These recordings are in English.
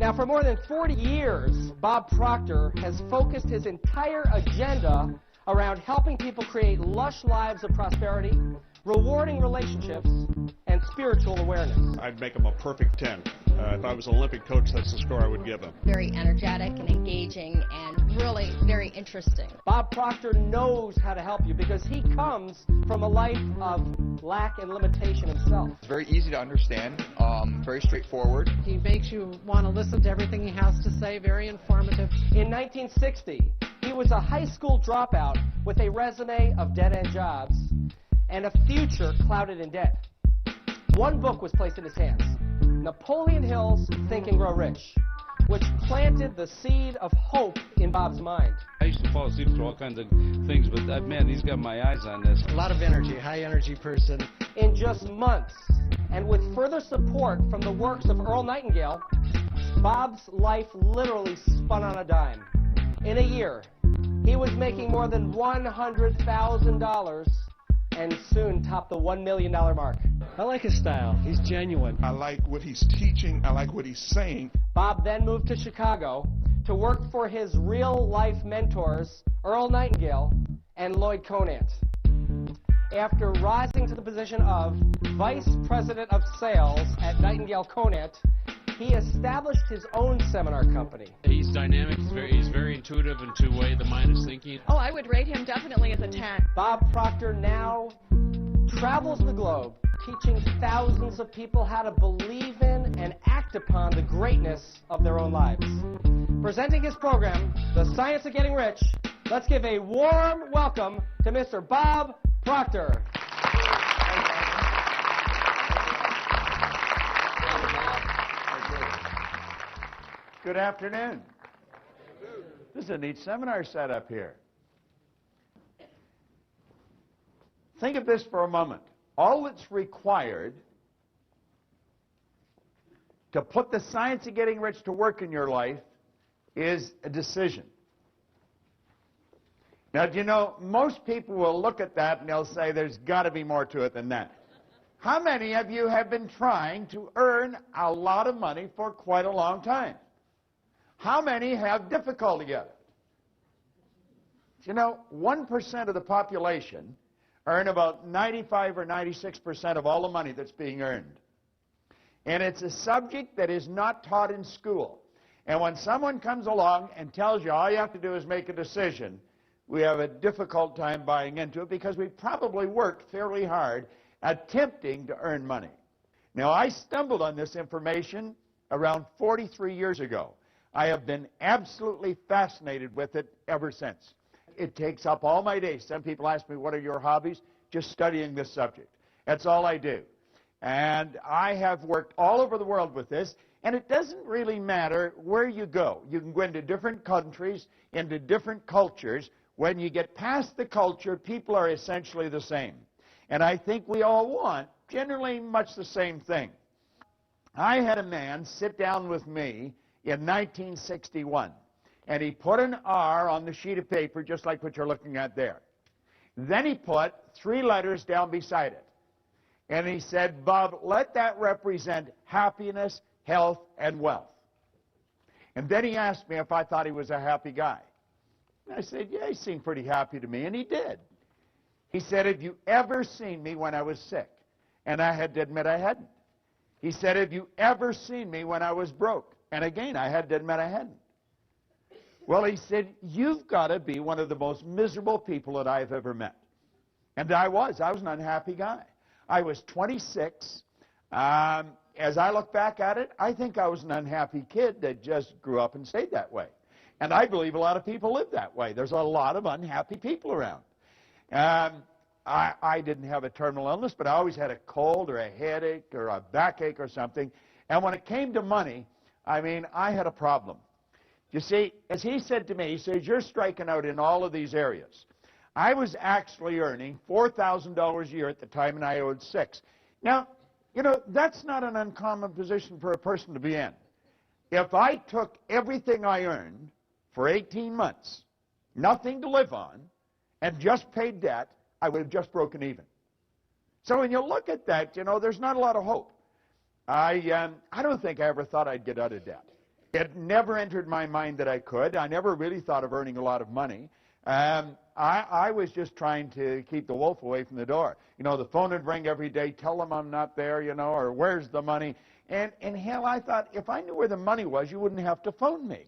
Now, for more than 40 years, Bob Proctor has focused his entire agenda around helping people create lush lives of prosperity, rewarding relationships, and spiritual awareness. I'd make him a perfect 10. If I was an Olympic coach, that's the score I would give him. Very energetic and engaging and really very interesting. Bob Proctor knows how to help you because he comes from a life of lack and limitation himself. It's very easy to understand, very straightforward. He makes you want to listen to everything he has to say, very informative. In 1960, he was a high school dropout with a resume of dead-end jobs and a future clouded in debt. One book was placed in his hands, Napoleon Hill's Think and Grow Rich, which planted the seed of hope in Bob's mind. I used to fall asleep through all kinds of things, but man, he's got my eyes on this. A lot of energy, high energy person. In just months, and with further support from the works of Earl Nightingale, Bob's life literally spun on a dime. In a year, he was making more than $100,000 and soon topped the $1 million mark. I like his style. He's genuine. I like what he's teaching. I like what he's saying. Bob then moved to Chicago to work for his real-life mentors, Earl Nightingale and Lloyd Conant. After rising to the position of Vice President of Sales at Nightingale Conant, he established his own seminar company. He's dynamic, he's very intuitive into the way the mind is thinking. Oh, I would rate him definitely as a 10. Bob Proctor now travels the globe, teaching thousands of people how to believe in and act upon the greatness of their own lives. Presenting his program, The Science of Getting Rich, let's give a warm welcome to Mr. Bob Proctor. Good afternoon. This is a neat seminar setup here. Think of this for a moment. All that's required to put the science of getting rich to work in your life is a decision. Now, do you know, most people will look at that and they'll say there's got to be more to it than that. How many of you have been trying to earn a lot of money for quite a long time? How many have difficulty at it? You know, 1% of the population earn about 95 or 96% of all the money that's being earned. And it's a subject that is not taught in school. And when someone comes along and tells you all you have to do is make a decision, we have a difficult time buying into it because we probably worked fairly hard attempting to earn money. Now, I stumbled on this information around 43 years ago. I have been absolutely fascinated with it ever since. It takes up all my days. Some people ask me, what are your hobbies? Just studying this subject. That's all I do. And I have worked all over the world with this, and it doesn't really matter where you go. You can go into different countries, into different cultures. When you get past the culture, people are essentially the same. And I think we all want generally much the same thing. I had a man sit down with me in 1961, and he put an R on the sheet of paper just like what you're looking at there. Then he put 3 letters down beside it, and he said, Bob, let that represent happiness, health, and wealth. And then he asked me if I thought he was a happy guy. And I said, yeah, he seemed pretty happy to me, and he did. He said, have you ever seen me when I was sick? And I had to admit I hadn't. He said, have you ever seen me when I was broke? And again, I had to admit I hadn't. Well, he said, you've got to be one of the most miserable people that I've ever met. And I was an unhappy guy. I was 26. As I look back at it, I think I was an unhappy kid that just grew up and stayed that way. And I believe a lot of people live that way. There's a lot of unhappy people around. I didn't have a terminal illness, but I always had a cold or a headache or a backache or something. And when it came to money, I mean, I had a problem. You see, as he said to me, he says, you're striking out in all of these areas. I was actually earning $4,000 a year at the time, and I owed $6,000. Now, you know, that's not an uncommon position for a person to be in. If I took everything I earned for 18 months, nothing to live on, and just paid debt, I would have just broken even. So when you look at that, you know, there's not a lot of hope. I don't think I ever thought I'd get out of debt. It never entered my mind that I could. I never really thought of earning a lot of money. I was just trying to keep the wolf away from the door. You know, the phone would ring every day, tell them I'm not there, you know, or where's the money? And hell, I thought, if I knew where the money was, you wouldn't have to phone me.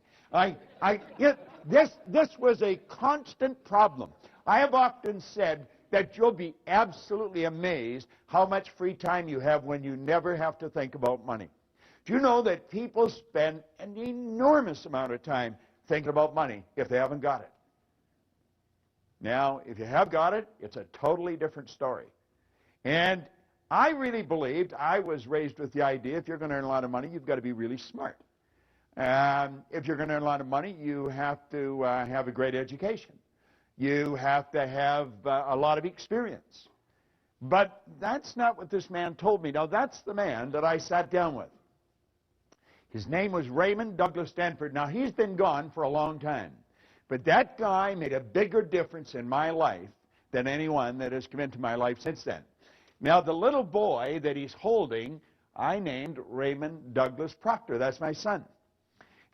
This was a constant problem. I have often said that you'll be absolutely amazed how much free time you have when you never have to think about money. Do you know that people spend an enormous amount of time thinking about money if they haven't got it? Now, if you have got it, it's a totally different story. And I really believed, I was raised with the idea, if you're going to earn a lot of money, you've got to be really smart. If you're going to earn a lot of money, you have to have a great education. You have to have a lot of experience. But that's not what this man told me. Now, that's the man that I sat down with. His name was Raymond Douglas Stanford. Now, he's been gone for a long time. But that guy made a bigger difference in my life than anyone that has come into my life since then. Now, the little boy that he's holding, I named Raymond Douglas Proctor. That's my son.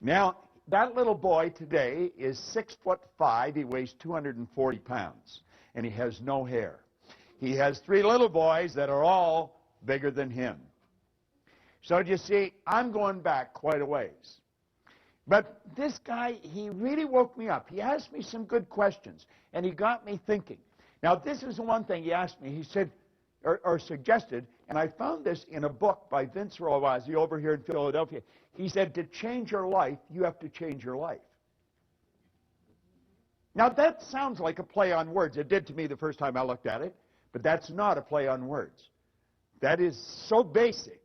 Now, that little boy today is 6'5". He weighs 240 pounds, and he has no hair. He has 3 little boys that are all bigger than him. So you see, I'm going back quite a ways. But this guy, he really woke me up. He asked me some good questions, and he got me thinking. Now, this is the one thing he asked me. He said, or suggested, and I found this in a book by Vince Rovazzi over here in Philadelphia. He said, to change your life, you have to change your life. Now, that sounds like a play on words. It did to me the first time I looked at it, but that's not a play on words. That is so basic,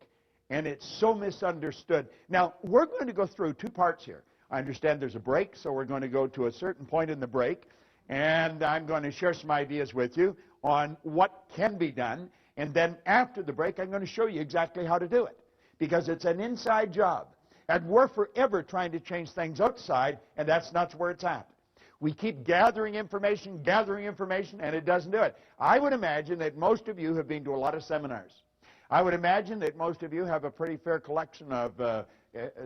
and it's so misunderstood. Now, we're going to go through 2 parts here. I understand there's a break, so we're going to go to a certain point in the break, and I'm going to share some ideas with you on what can be done, and then after the break, I'm going to show you exactly how to do it, because it's an inside job, and we're forever trying to change things outside, and that's not where it's at. We keep gathering information, and it doesn't do it. I would imagine that most of you have been to a lot of seminars. I would imagine that most of you have a pretty fair collection of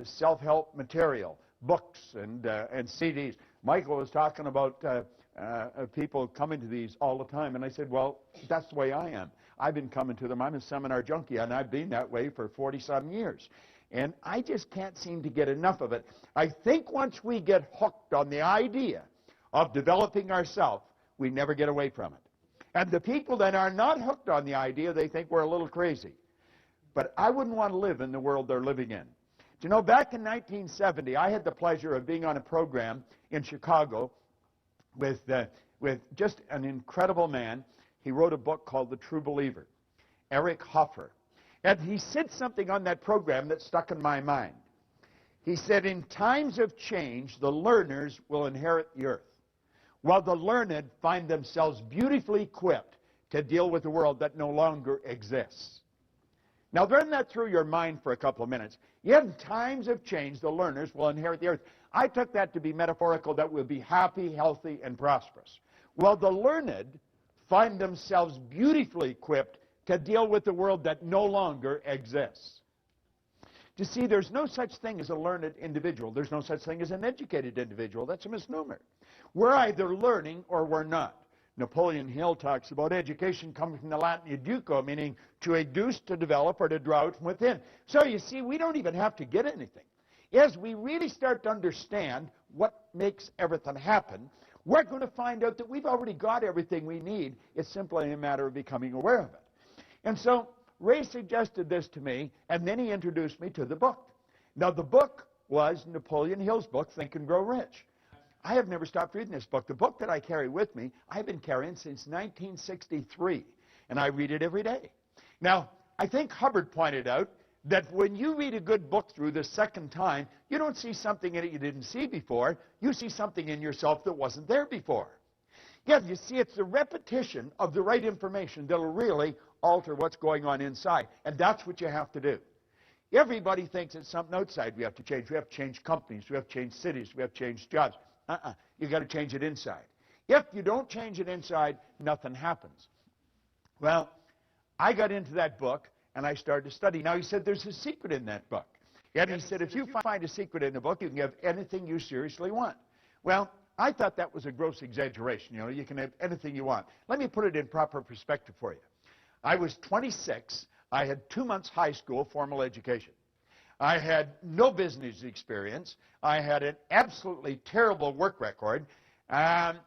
self-help material, books and CDs. Michael was talking about people coming to these all the time, and I said, well, that's the way I am. I've been coming to them. I'm a seminar junkie, and I've been that way for 40-some years. And I just can't seem to get enough of it. I think once we get hooked on the idea of developing ourselves, we never get away from it. And the people that are not hooked on the idea, they think we're a little crazy. But I wouldn't want to live in the world they're living in. Do you know, back in 1970, I had the pleasure of being on a program in Chicago with just an incredible man. He wrote a book called The True Believer, Eric Hoffer. And he said something on that program that stuck in my mind. He said, in times of change, the learners will inherit the earth, while the learned find themselves beautifully equipped to deal with a world that no longer exists. Now, run that through your mind for a couple of minutes. In times of change, the learners will inherit the earth. I took that to be metaphorical, that we'll be happy, healthy, and prosperous, while the learned find themselves beautifully equipped to deal with the world that no longer exists. You see, there's no such thing as a learned individual. There's no such thing as an educated individual. That's a misnomer. We're either learning or we're not. Napoleon Hill talks about education coming from the Latin educo, meaning to educe, to develop, or to draw out from within. So you see, we don't even have to get anything. As we really start to understand what makes everything happen, we're going to find out that we've already got everything we need. It's simply a matter of becoming aware of it. And so Ray suggested this to me, and then he introduced me to the book. Now, the book was Napoleon Hill's book, Think and Grow Rich. I have never stopped reading this book. The book that I carry with me, I've been carrying since 1963, and I read it every day. Now, I think Hubbard pointed out that when you read a good book through the second time, you don't see something in it you didn't see before. You see something in yourself that wasn't there before. Yeah, you see, it's the repetition of the right information that will really alter what's going on inside, and that's what you have to do. Everybody thinks it's something outside we have to change. We have to change companies. We have to change cities. We have to change jobs. You've got to change it inside. If you don't change it inside, nothing happens. Well, I got into that book, and I started to study. Now, he said there's a secret in that book. And he said, if you find a secret in the book, you can have anything you seriously want. Well, I thought that was a gross exaggeration. You know, you can have anything you want. Let me put it in proper perspective for you. I was 26. I had 2 months high school formal education. I had no business experience. I had an absolutely terrible work record. And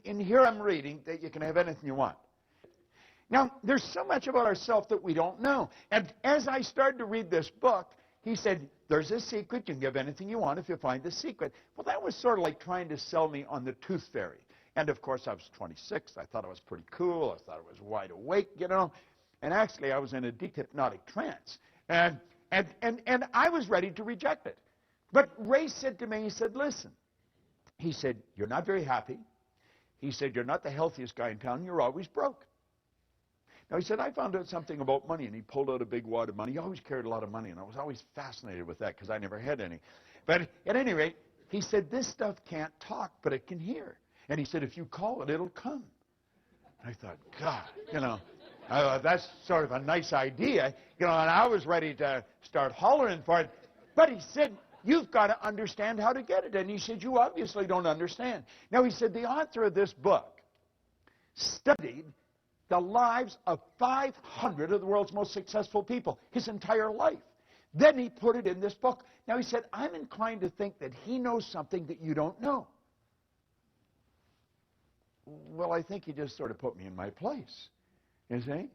here I'm reading that you can have anything you want. Now, there's so much about ourselves that we don't know. And as I started to read this book, he said, there's a secret. You can give anything you want if you find the secret. Well, that was sort of like trying to sell me on the tooth fairy. And, of course, I was 26. I thought I was pretty cool. I thought I was wide awake, you know. And actually, I was in a deep hypnotic trance. And I was ready to reject it. But Ray said to me, he said, listen. He said, you're not very happy. He said, you're not the healthiest guy in town. You're always broke. Now, he said, I found out something about money, and he pulled out a big wad of money. He always carried a lot of money, and I was always fascinated with that because I never had any. But at any rate, he said, this stuff can't talk, but it can hear. And he said, if you call it, it'll come. And I thought, God, you know, that's sort of a nice idea. You know, and I was ready to start hollering for it. But he said, you've got to understand how to get it. And he said, you obviously don't understand. Now, he said, the author of this book studied the lives of 500 of the world's most successful people, his entire life. Then he put it in this book. Now, he said, I'm inclined to think that he knows something that you don't know. Well, I think he just sort of put me in my place, you see?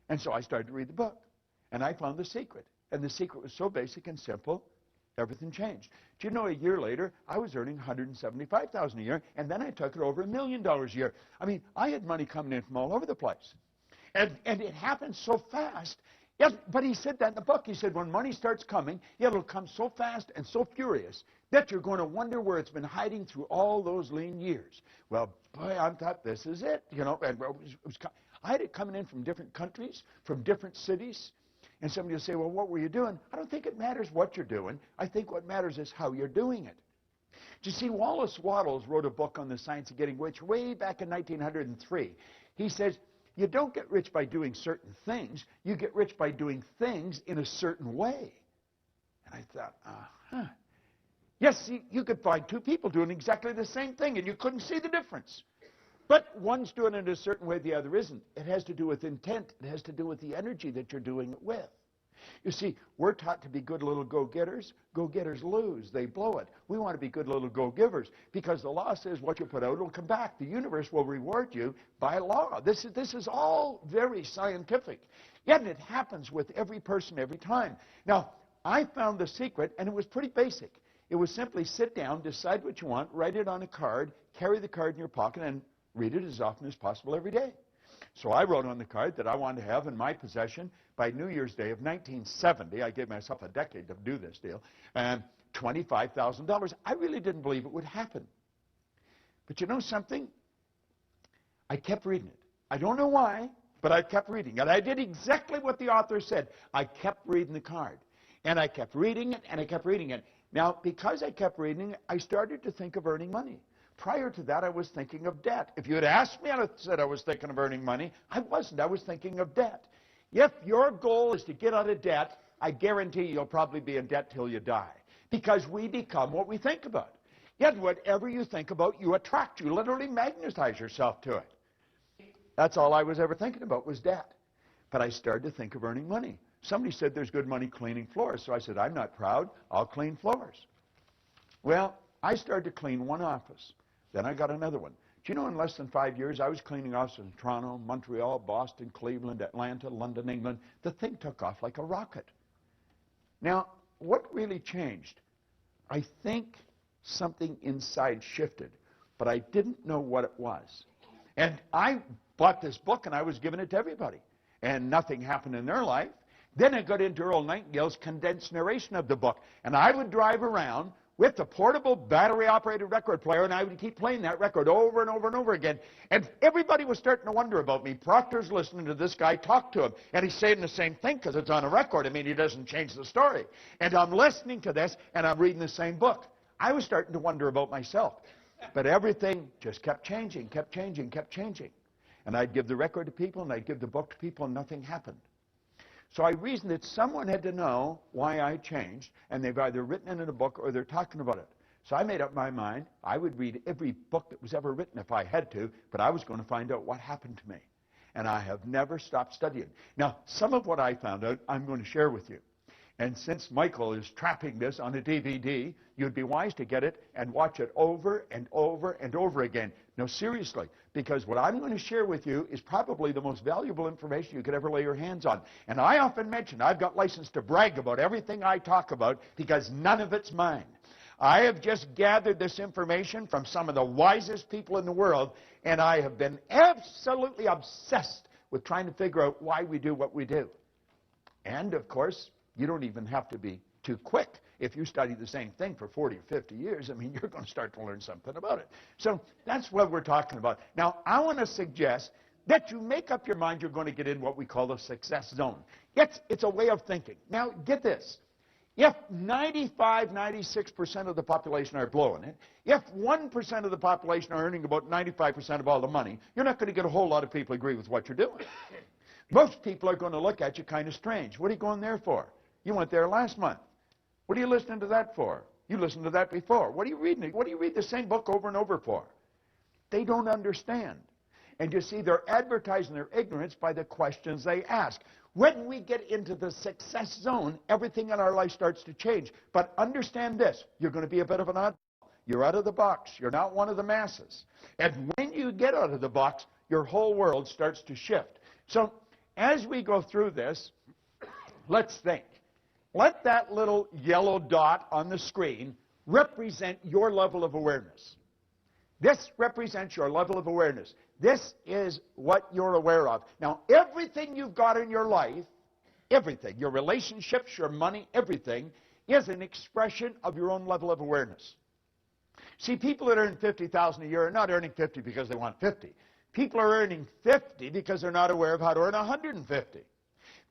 And so I started to read the book, and I found the secret. And the secret was so basic and simple, everything changed. Do you know, a year later, I was earning $175,000 a year, and then I took it over $1 million a year. I mean, I had money coming in from all over the place. And it happened so fast. Yes, but he said that in the book. He said, when money starts coming, it'll come so fast and so furious that you're going to wonder where it's been hiding through all those lean years. Well, boy, I thought, this is it. You know, and I had it coming in from different countries, from different cities. And somebody will say, well, what were you doing? I don't think it matters what you're doing. I think what matters is how you're doing it. Do you see, Wallace Wattles wrote a book on the science of getting rich way back in 1903. He says, you don't get rich by doing certain things. You get rich by doing things in a certain way. And I thought, yes, see, you could find two people doing exactly the same thing, and you couldn't see the difference. But one's doing it a certain way, the other isn't. It has to do with intent. It has to do with the energy that you're doing it with. You see, we're taught to be good little go-getters. Go-getters lose. They blow it. We want to be good little go-givers because the law says what you put out will come back. The universe will reward you by law. This is all very scientific. Yet it happens with every person every time. Now, I found the secret, and it was pretty basic. It was simply sit down, decide what you want, write it on a card, carry the card in your pocket, and read it as often as possible every day. So I wrote on the card that I wanted to have in my possession by New Year's Day of 1970. I gave myself a decade to do this deal. And $25,000. I really didn't believe it would happen. But you know something? I kept reading it. I don't know why, but I kept reading it. I did exactly what the author said. I kept reading the card. And I kept reading it, and I kept reading it. Now, because I kept reading it, I started to think of earning money. Prior to that, I was thinking of debt. If you had asked me, I would have said I was thinking of earning money. I wasn't. I was thinking of debt. If your goal is to get out of debt, I guarantee you'll probably be in debt till you die. Because we become what we think about. Yet whatever you think about, you attract. You literally magnetize yourself to it. That's all I was ever thinking about was debt. But I started to think of earning money. Somebody said there's good money cleaning floors. So I said, I'm not proud. I'll clean floors. Well, I started to clean one office. Then I got another one. Do you know, in less than 5 years, I was cleaning offices in Toronto, Montreal, Boston, Cleveland, Atlanta, London, England. The thing took off like a rocket. Now, what really changed? I think something inside shifted, but I didn't know what it was. And I bought this book, and I was giving it to everybody. And nothing happened in their life. Then I got into Earl Nightingale's condensed narration of the book. And I would drive around with the portable battery-operated record player, and I would keep playing that record over and over and over again. And everybody was starting to wonder about me. Proctor's listening to this guy talk to him, and he's saying the same thing because it's on a record. I mean, he doesn't change the story. And I'm listening to this, and I'm reading the same book. I was starting to wonder about myself. But everything just kept changing, kept changing, kept changing. And I'd give the record to people, and I'd give the book to people, and nothing happened. So I reasoned that someone had to know why I changed, and they've either written it in a book or they're talking about it. So I made up my mind I would read every book that was ever written if I had to, but I was going to find out what happened to me. And I have never stopped studying. Now, some of what I found out, I'm going to share with you. And since Michael is trapping this on a DVD, you'd be wise to get it and watch it over and over and over again. No, seriously, because what I'm going to share with you is probably the most valuable information you could ever lay your hands on. And I often mention I've got license to brag about everything I talk about because none of it's mine. I have just gathered this information from some of the wisest people in the world, and I have been absolutely obsessed with trying to figure out why we do what we do. And, of course, you don't even have to be too quick. If you study the same thing for 40 or 50 years, I mean, you're going to start to learn something about it. So that's what we're talking about. Now, I want to suggest that you make up your mind you're going to get in what we call the success zone. It's a way of thinking. Now, get this. If 96% of the population are blowing it, if 1% of the population are earning about 95% of all the money, you're not going to get a whole lot of people agree with what you're doing. Most people are going to look at you kind of strange. What are you going there for? You went there last month. What are you listening to that for? You listened to that before. What are you reading? What do you read the same book over and over for? They don't understand. And you see, they're advertising their ignorance by the questions they ask. When we get into the success zone, everything in our life starts to change. But understand this, you're going to be a bit of an oddball. You're out of the box. You're not one of the masses. And when you get out of the box, your whole world starts to shift. So as we go through this, let's think. Let that little yellow dot on the screen represent your level of awareness. This represents your level of awareness. This is what you're aware of. Now, everything you've got in your life, everything, your relationships, your money, everything, is an expression of your own level of awareness. See, people that earn $50,000 a year are not earning 50 because they want 50. People are earning 50 because they're not aware of how to earn 150.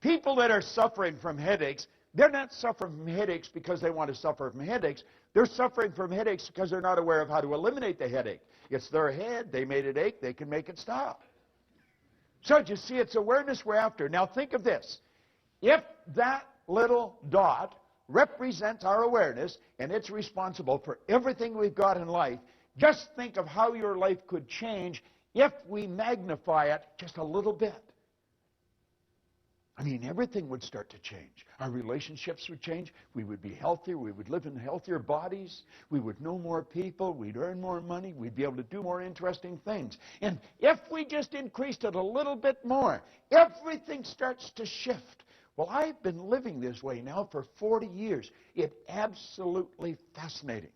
People that are suffering from headaches, they're not suffering from headaches because they want to suffer from headaches. They're suffering from headaches because they're not aware of how to eliminate the headache. It's their head. They made it ache. They can make it stop. So you see, it's awareness we're after. Now think of this. If that little dot represents our awareness and it's responsible for everything we've got in life, just think of how your life could change if we magnify it just a little bit. I mean, everything would start to change. Our relationships would change. We would be healthier. We would live in healthier bodies. We would know more people. We'd earn more money. We'd be able to do more interesting things. And if we just increased it a little bit more, everything starts to shift. Well, I've been living this way now for 40 years. It's absolutely fascinating.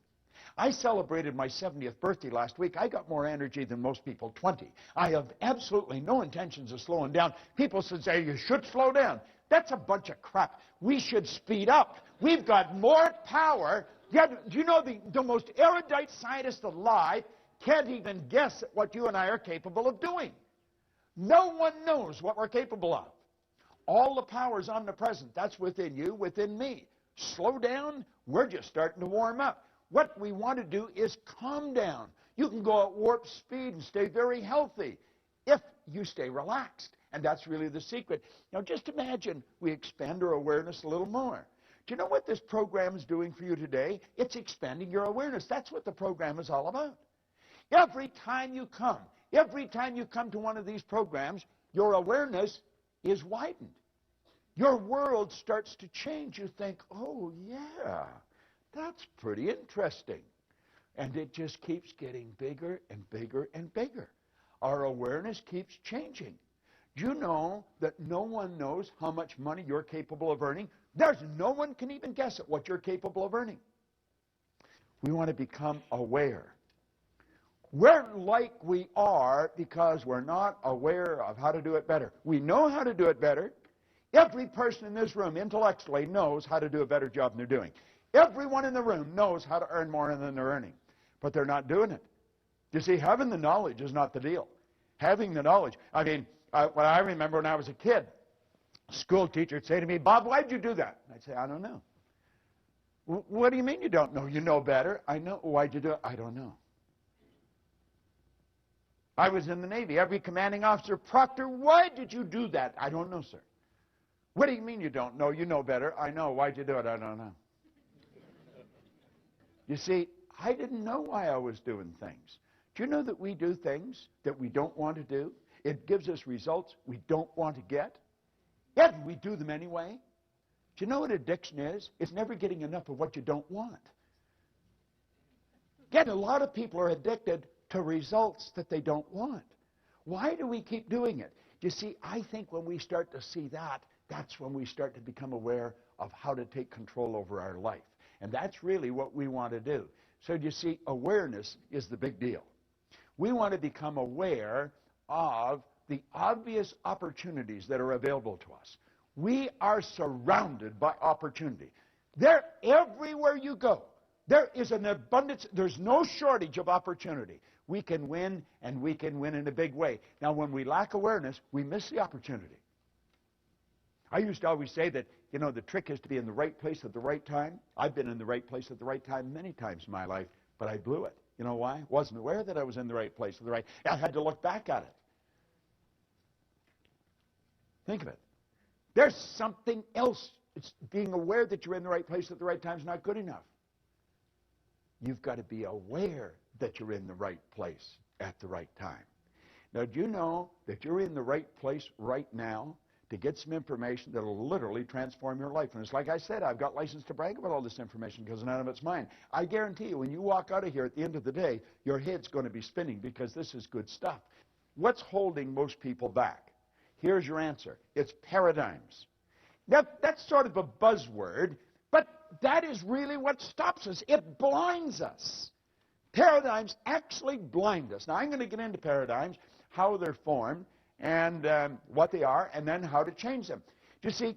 I celebrated my 70th birthday last week. I got more energy than most people, 20. I have absolutely no intentions of slowing down. People say, you should slow down. That's a bunch of crap. We should speed up. We've got more power. Yet, do you know the most erudite scientists alive can't even guess at what you and I are capable of doing? No one knows what we're capable of. All the power is omnipresent. That's within you, within me. Slow down, we're just starting to warm up. What we want to do is calm down. You can go at warp speed and stay very healthy if you stay relaxed. And that's really the secret. Now just imagine we expand our awareness a little more. Do you know what this program is doing for you today? It's expanding your awareness. That's what the program is all about. Every time you come to one of these programs, your awareness is widened. Your world starts to change. You think, oh yeah, that's pretty interesting. And it just keeps getting bigger and bigger and bigger. Our awareness keeps changing. Do you know that no one knows how much money you're capable of earning? No one can even guess at what you're capable of earning. We want to become aware. We're like we are because we're not aware of how to do it better. We know how to do it better. Every person in this room intellectually knows how to do a better job than they're doing. Everyone in the room knows how to earn more than they're earning, but they're not doing it. You see, having the knowledge is not the deal. Having the knowledge. I mean, what I remember when I was a kid, a school teacher would say to me, Bob, why'd you do that? I'd say, I don't know. What do you mean you don't know? You know better. I know. Why'd you do it? I don't know. I was in the Navy. Every commanding officer, Proctor, why did you do that? I don't know, sir. What do you mean you don't know? You know better. I know. Why'd you do it? I don't know. You see, I didn't know why I was doing things. Do you know that we do things that we don't want to do? It gives us results we don't want to get, yet we do them anyway. Do you know what addiction is? It's never getting enough of what you don't want. Yet a lot of people are addicted to results that they don't want. Why do we keep doing it? You see, I think when we start to see that, that's when we start to become aware of how to take control over our life. And that's really what we want to do. So you see, awareness is the big deal. We want to become aware of the obvious opportunities that are available to us. We are surrounded by opportunity. They're everywhere you go. There is an abundance. There's no shortage of opportunity. We can win, and we can win in a big way. Now, when we lack awareness, we miss the opportunity. I used to always say that, you know, the trick is to be in the right place at the right time. I've been in the right place at the right time many times in my life, but I blew it. You know why? Wasn't aware that I was in the right place at the right time. I had to look back at it. Think of it. There's something else. It's being aware that you're in the right place at the right time is not good enough. You've got to be aware that you're in the right place at the right time. Now, do you know that you're in the right place right now to get some information that will literally transform your life? And it's like I said, I've got license to brag about all this information because none of it's mine. I guarantee you, when you walk out of here at the end of the day, your head's going to be spinning because this is good stuff. What's holding most people back? Here's your answer. It's paradigms. Now, that's sort of a buzzword, but that is really what stops us. It blinds us. Paradigms actually blind us. Now, I'm going to get into paradigms, how they're formed, and what they are, and then how to change them. You see,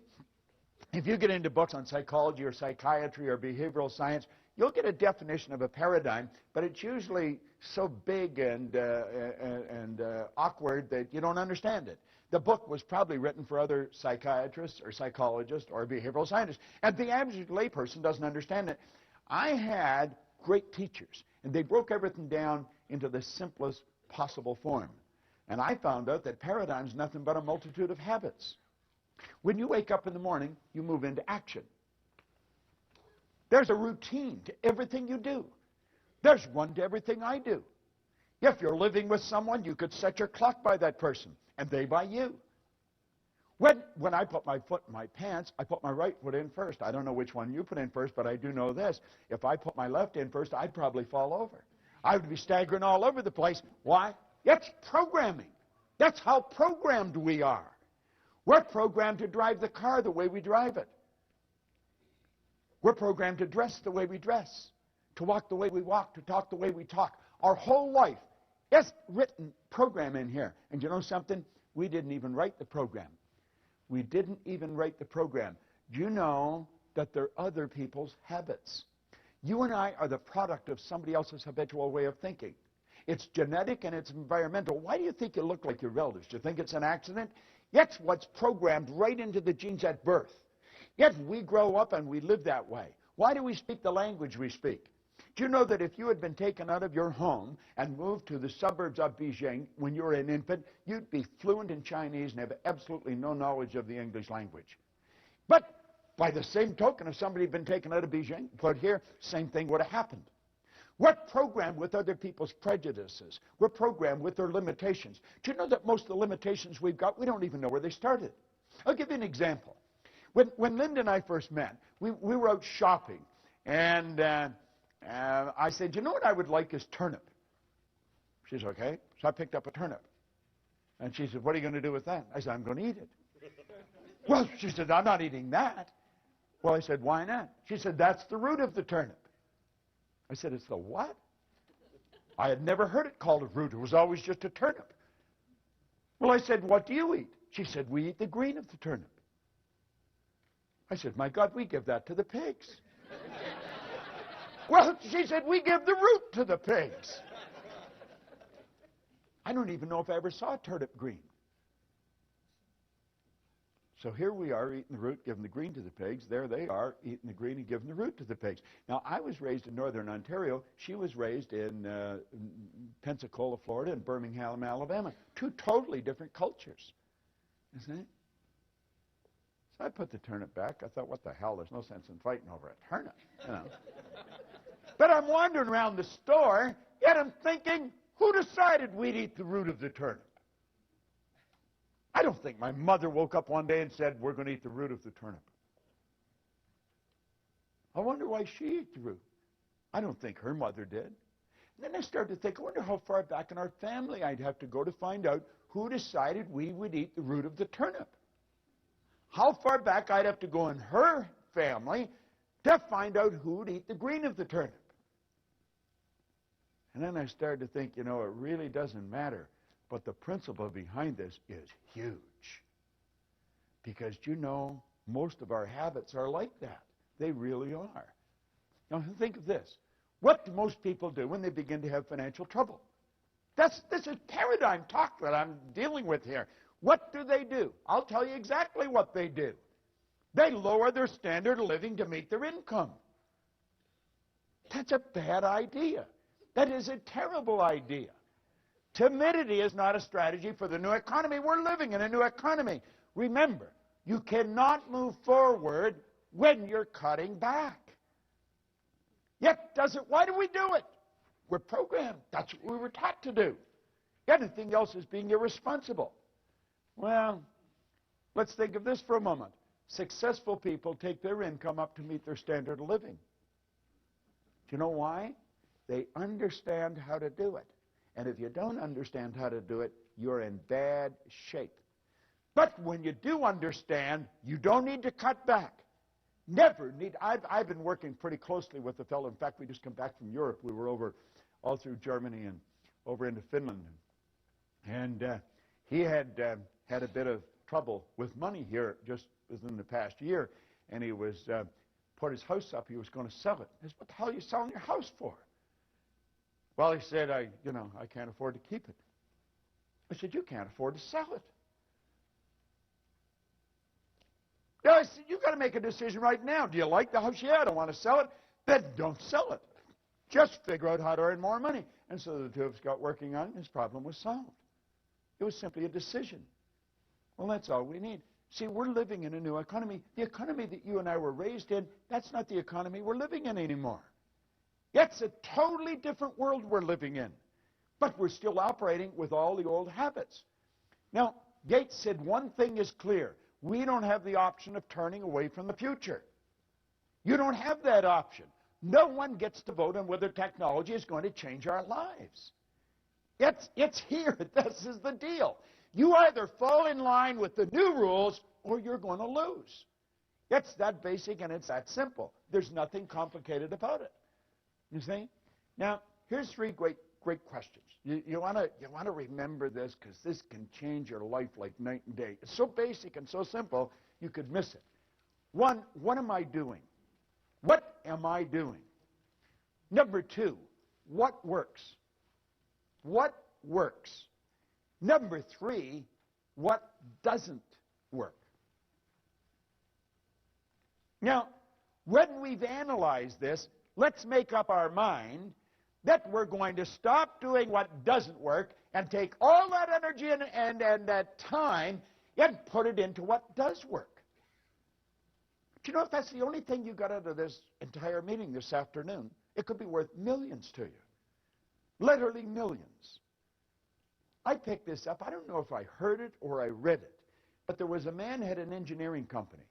if you get into books on psychology or psychiatry or behavioral science, you'll get a definition of a paradigm, but it's usually so big and awkward that you don't understand it. The book was probably written for other psychiatrists or psychologists or behavioral scientists, and the average layperson doesn't understand it. I had great teachers, and they broke everything down into the simplest possible form. And I found out that paradigm is nothing but a multitude of habits. When you wake up in the morning, you move into action. There's a routine to everything you do. There's one to everything I do. If you're living with someone, you could set your clock by that person, and they by you. When I put my foot in my pants, I put my right foot in first. I don't know which one you put in first, but I do know this. If I put my left in first, I'd probably fall over. I would be staggering all over the place. Why? It's programming. That's how programmed we are. We're programmed to drive the car the way we drive it. We're programmed to dress the way we dress, to walk the way we walk, to talk the way we talk. Our whole life is written program in here. And you know something? We didn't even write the program. We didn't even write the program. Do you know that they're other people's habits? You and I are the product of somebody else's habitual way of thinking. It's genetic and it's environmental. Why do you think you look like your relatives? Do you think it's an accident? It's what's programmed right into the genes at birth. Yet we grow up and we live that way. Why do we speak the language we speak? Do you know that if you had been taken out of your home and moved to the suburbs of Beijing when you were an infant, you'd be fluent in Chinese and have absolutely no knowledge of the English language? But by the same token, if somebody had been taken out of Beijing, put here, same thing would have happened. We're programmed with other people's prejudices. We're programmed with their limitations. Do you know that most of the limitations we've got, we don't even know where they started? I'll give you an example. When Linda and I first met, we were out shopping, and I said, you know what I would like is turnip. She said, okay. So I picked up a turnip. And she said, what are you going to do with that? I said, I'm going to eat it. Well, she said, I'm not eating that. Well, I said, why not? She said, that's the root of the turnip. I said, it's the what? I had never heard it called a root. It was always just a turnip. Well, I said, what do you eat? She said, we eat the green of the turnip. I said, my God, we give that to the pigs. Well, she said, we give the root to the pigs. I don't even know if I ever saw a turnip green. So here we are eating the root, giving the green to the pigs. There they are eating the green and giving the root to the pigs. Now, I was raised in northern Ontario. She was raised in Pensacola, Florida, and Birmingham, Alabama. Two totally different cultures. Isn't it? So I put the turnip back. I thought, what the hell? There's no sense in fighting over a turnip, you know. But I'm wandering around the store, yet I'm thinking, who decided we'd eat the root of the turnip? I don't think my mother woke up one day and said, we're going to eat the root of the turnip. I wonder why she ate the root. I don't think her mother did. And then I started to think, I wonder how far back in our family I'd have to go to find out who decided we would eat the root of the turnip. How far back I'd have to go in her family to find out who would eat the green of the turnip. And then I started to think, you know, it really doesn't matter. But the principle behind this is huge. Because, you know, most of our habits are like that. They really are. Now, think of this. What do most people do when they begin to have financial trouble? This is paradigm talk that I'm dealing with here. What do? I'll tell you exactly what they do. They lower their standard of living to meet their income. That's a bad idea. That is a terrible idea. Timidity is not a strategy for the new economy. We're living in a new economy. Remember, you cannot move forward when you're cutting back. Yet, why do we do it? We're programmed. That's what we were taught to do. Anything else is being irresponsible. Well, let's think of this for a moment. Successful people take their income up to meet their standard of living. Do you know why? They understand how to do it. And if you don't understand how to do it, you're in bad shape. But when you do understand, you don't need to cut back. Never need. I've been working pretty closely with a fellow. In fact, we just come back from Europe. We were over all through Germany and over into Finland. And he had had a bit of trouble with money here just within the past year. And he was put his house up. He was going to sell it. I said, what the hell are you selling your house for? Well, he said, I can't afford to keep it. I said, you can't afford to sell it. Yeah, I said, you've got to make a decision right now. Do you like the house? Yeah, I don't want to sell it. Then don't sell it. Just figure out how to earn more money. And so the two of us got working on it, and his problem was solved. It was simply a decision. Well, that's all we need. See, we're living in a new economy. The economy that you and I were raised in, that's not the economy we're living in anymore. It's a totally different world we're living in. But we're still operating with all the old habits. Now, Gates said one thing is clear. We don't have the option of turning away from the future. You don't have that option. No one gets to vote on whether technology is going to change our lives. It's here. This is the deal. You either fall in line with the new rules or you're going to lose. It's that basic and it's that simple. There's nothing complicated about it. You see? Now, here's three great questions. You want to remember this because this can change your life like night and day. It's so basic and so simple, you could miss it. One, what am I doing? What am I doing? Number two, what works? What works? Number three, what doesn't work? Now, when we've analyzed this, let's make up our mind that we're going to stop doing what doesn't work and take all that energy and that time and put it into what does work. Do you know if that's the only thing you got out of this entire meeting this afternoon, it could be worth millions to you. Literally millions. I picked this up. I don't know if I heard it or I read it, but there was a man who had an engineering company.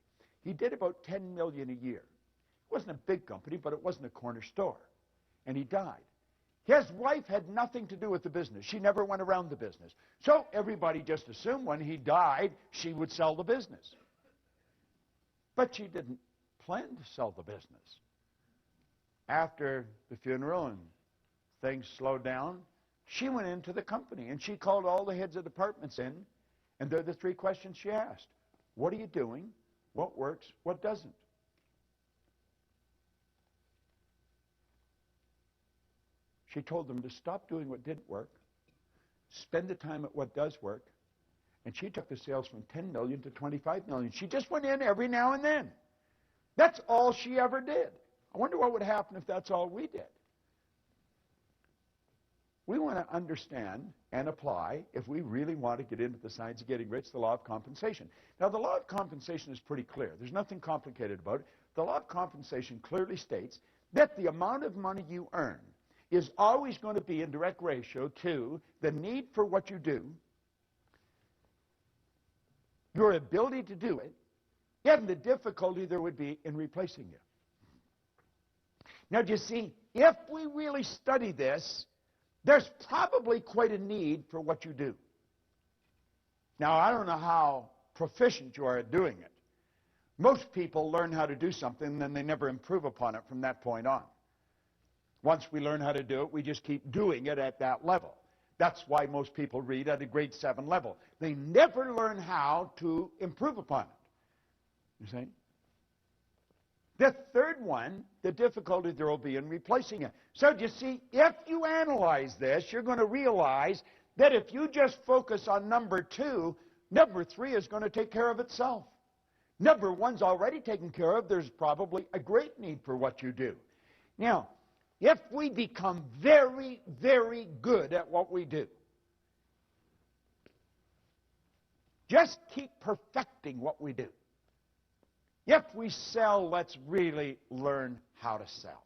He did about $10 million a year. It wasn't a big company, but it wasn't a corner store. And he died. His wife had nothing to do with the business. She never went around the business. So everybody just assumed when he died, she would sell the business. But she didn't plan to sell the business. After the funeral and things slowed down, she went into the company and she called all the heads of departments in, and they're the three questions she asked. What are you doing? What works? What doesn't? She told them to stop doing what didn't work, spend the time at what does work, and she took the sales from 10 million to 25 million. She just went in every now and then. That's all she ever did. I wonder what would happen if that's all we did. we want to understand and apply, if we really want to get into the science of getting rich, the law of compensation. Now, the law of compensation is pretty clear. There's nothing complicated about it. The law of compensation clearly states that the amount of money you earn is always going to be in direct ratio to the need for what you do, your ability to do it, and the difficulty there would be in replacing you. Now, do you see, if we really study this, there's probably quite a need for what you do. Now, I don't know how proficient you are at doing it. Most people learn how to do something, and then they never improve upon it from that point on. Once we learn how to do it, we just keep doing it at that level. That's why most people read at a grade 7 level. They never learn how to improve upon it. You see? The third one, the difficulty there will be in replacing it. So, do you see, if you analyze this, you're going to realize that if you just focus on number 2, number 3 is going to take care of itself. Number 1's already taken care of. There's probably a great need for what you do. Now, if we become very, very good at what we do, just keep perfecting what we do. If we sell, let's really learn how to sell.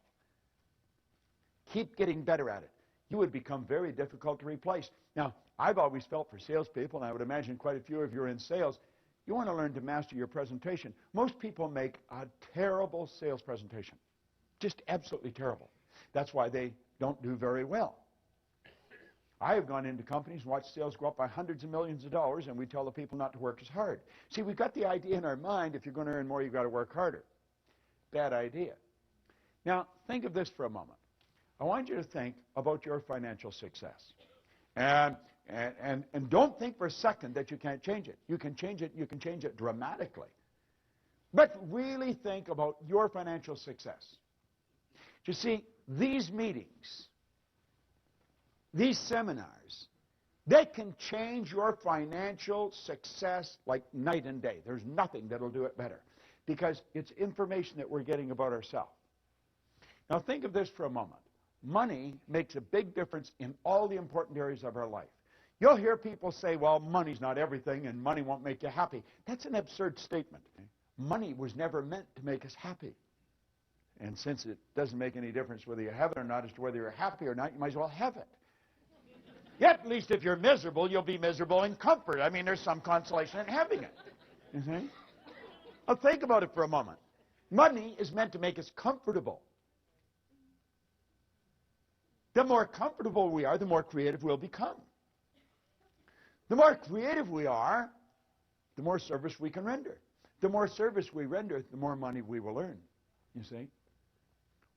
Keep getting better at it. You would become very difficult to replace. Now, I've always felt for salespeople, and I would imagine quite a few of you are in sales, you want to learn to master your presentation. Most people make a terrible sales presentation. Just absolutely terrible. That's why they don't do very well. I have gone into companies and watched sales go up by hundreds of millions of dollars, and we tell the people not to work as hard. See, we've got the idea in our mind, if you're going to earn more, you've got to work harder. Bad idea. Now, think of this for a moment. I want you to think about your financial success. And don't think for a second that you can't change it. You can change it. You can change it dramatically. But really think about your financial success. You see, these meetings, these seminars, they can change your financial success like night and day. There's nothing that'll do it better because it's information that we're getting about ourselves. Now think of this for a moment. Money makes a big difference in all the important areas of our life. You'll hear people say, well, money's not everything and money won't make you happy. That's an absurd statement. Money was never meant to make us happy. And since it doesn't make any difference whether you have it or not as to whether you're happy or not, you might as well have it. Yet, at least if you're miserable, you'll be miserable in comfort. I mean, there's some consolation in having it. You see? Now, think about it for a moment. Money is meant to make us comfortable. The more comfortable we are, the more creative we'll become. The more creative we are, the more service we can render. The more service we render, the more money we will earn. You see?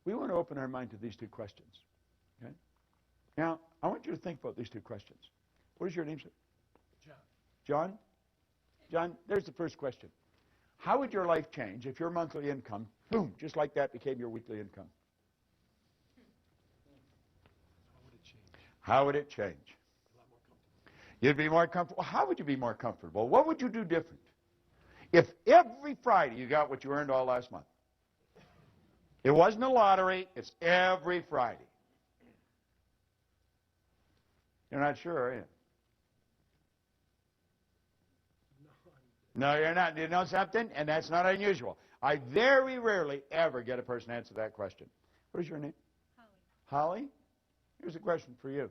We want to open our mind to these two questions. Okay? Now, I want you to think about these two questions. What is your name, sir? John. John? John, there's the first question. How would your life change if your monthly income, boom, just like that, became your weekly income? How would it change? A lot more comfortable. You'd be more comfortable. How would you be more comfortable? What would you do different? If every Friday you got what you earned all last month. It wasn't a lottery, it's every Friday. You're not sure, are you? No, you're not. You know something? And that's not unusual. I very rarely ever get a person to answer that question. What is your name? Holly. Holly? Here's a question for you.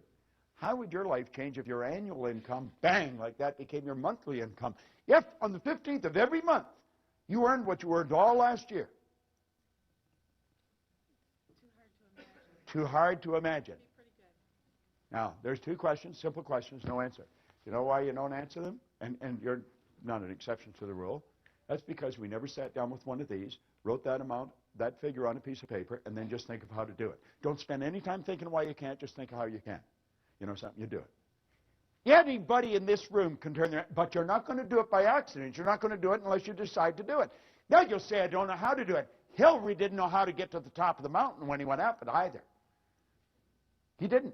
How would your life change if your annual income, bang, like that, became your monthly income? If on the 15th of every month you earned what you earned all last year? Too hard to imagine. Now, there's two questions, simple questions, no answer. You know why you don't answer them? And you're not an exception to the rule. That's because we never sat down with one of these, wrote that amount, that figure on a piece of paper, and then just think of how to do it. Don't spend any time thinking why you can't, just think of how you can. You know something, you do it. Anybody in this room can turn their, but you're not going to do it by accident. You're not going to do it unless you decide to do it. Now you'll say, I don't know how to do it. Hillary didn't know how to get to the top of the mountain when he went up it either. He didn't.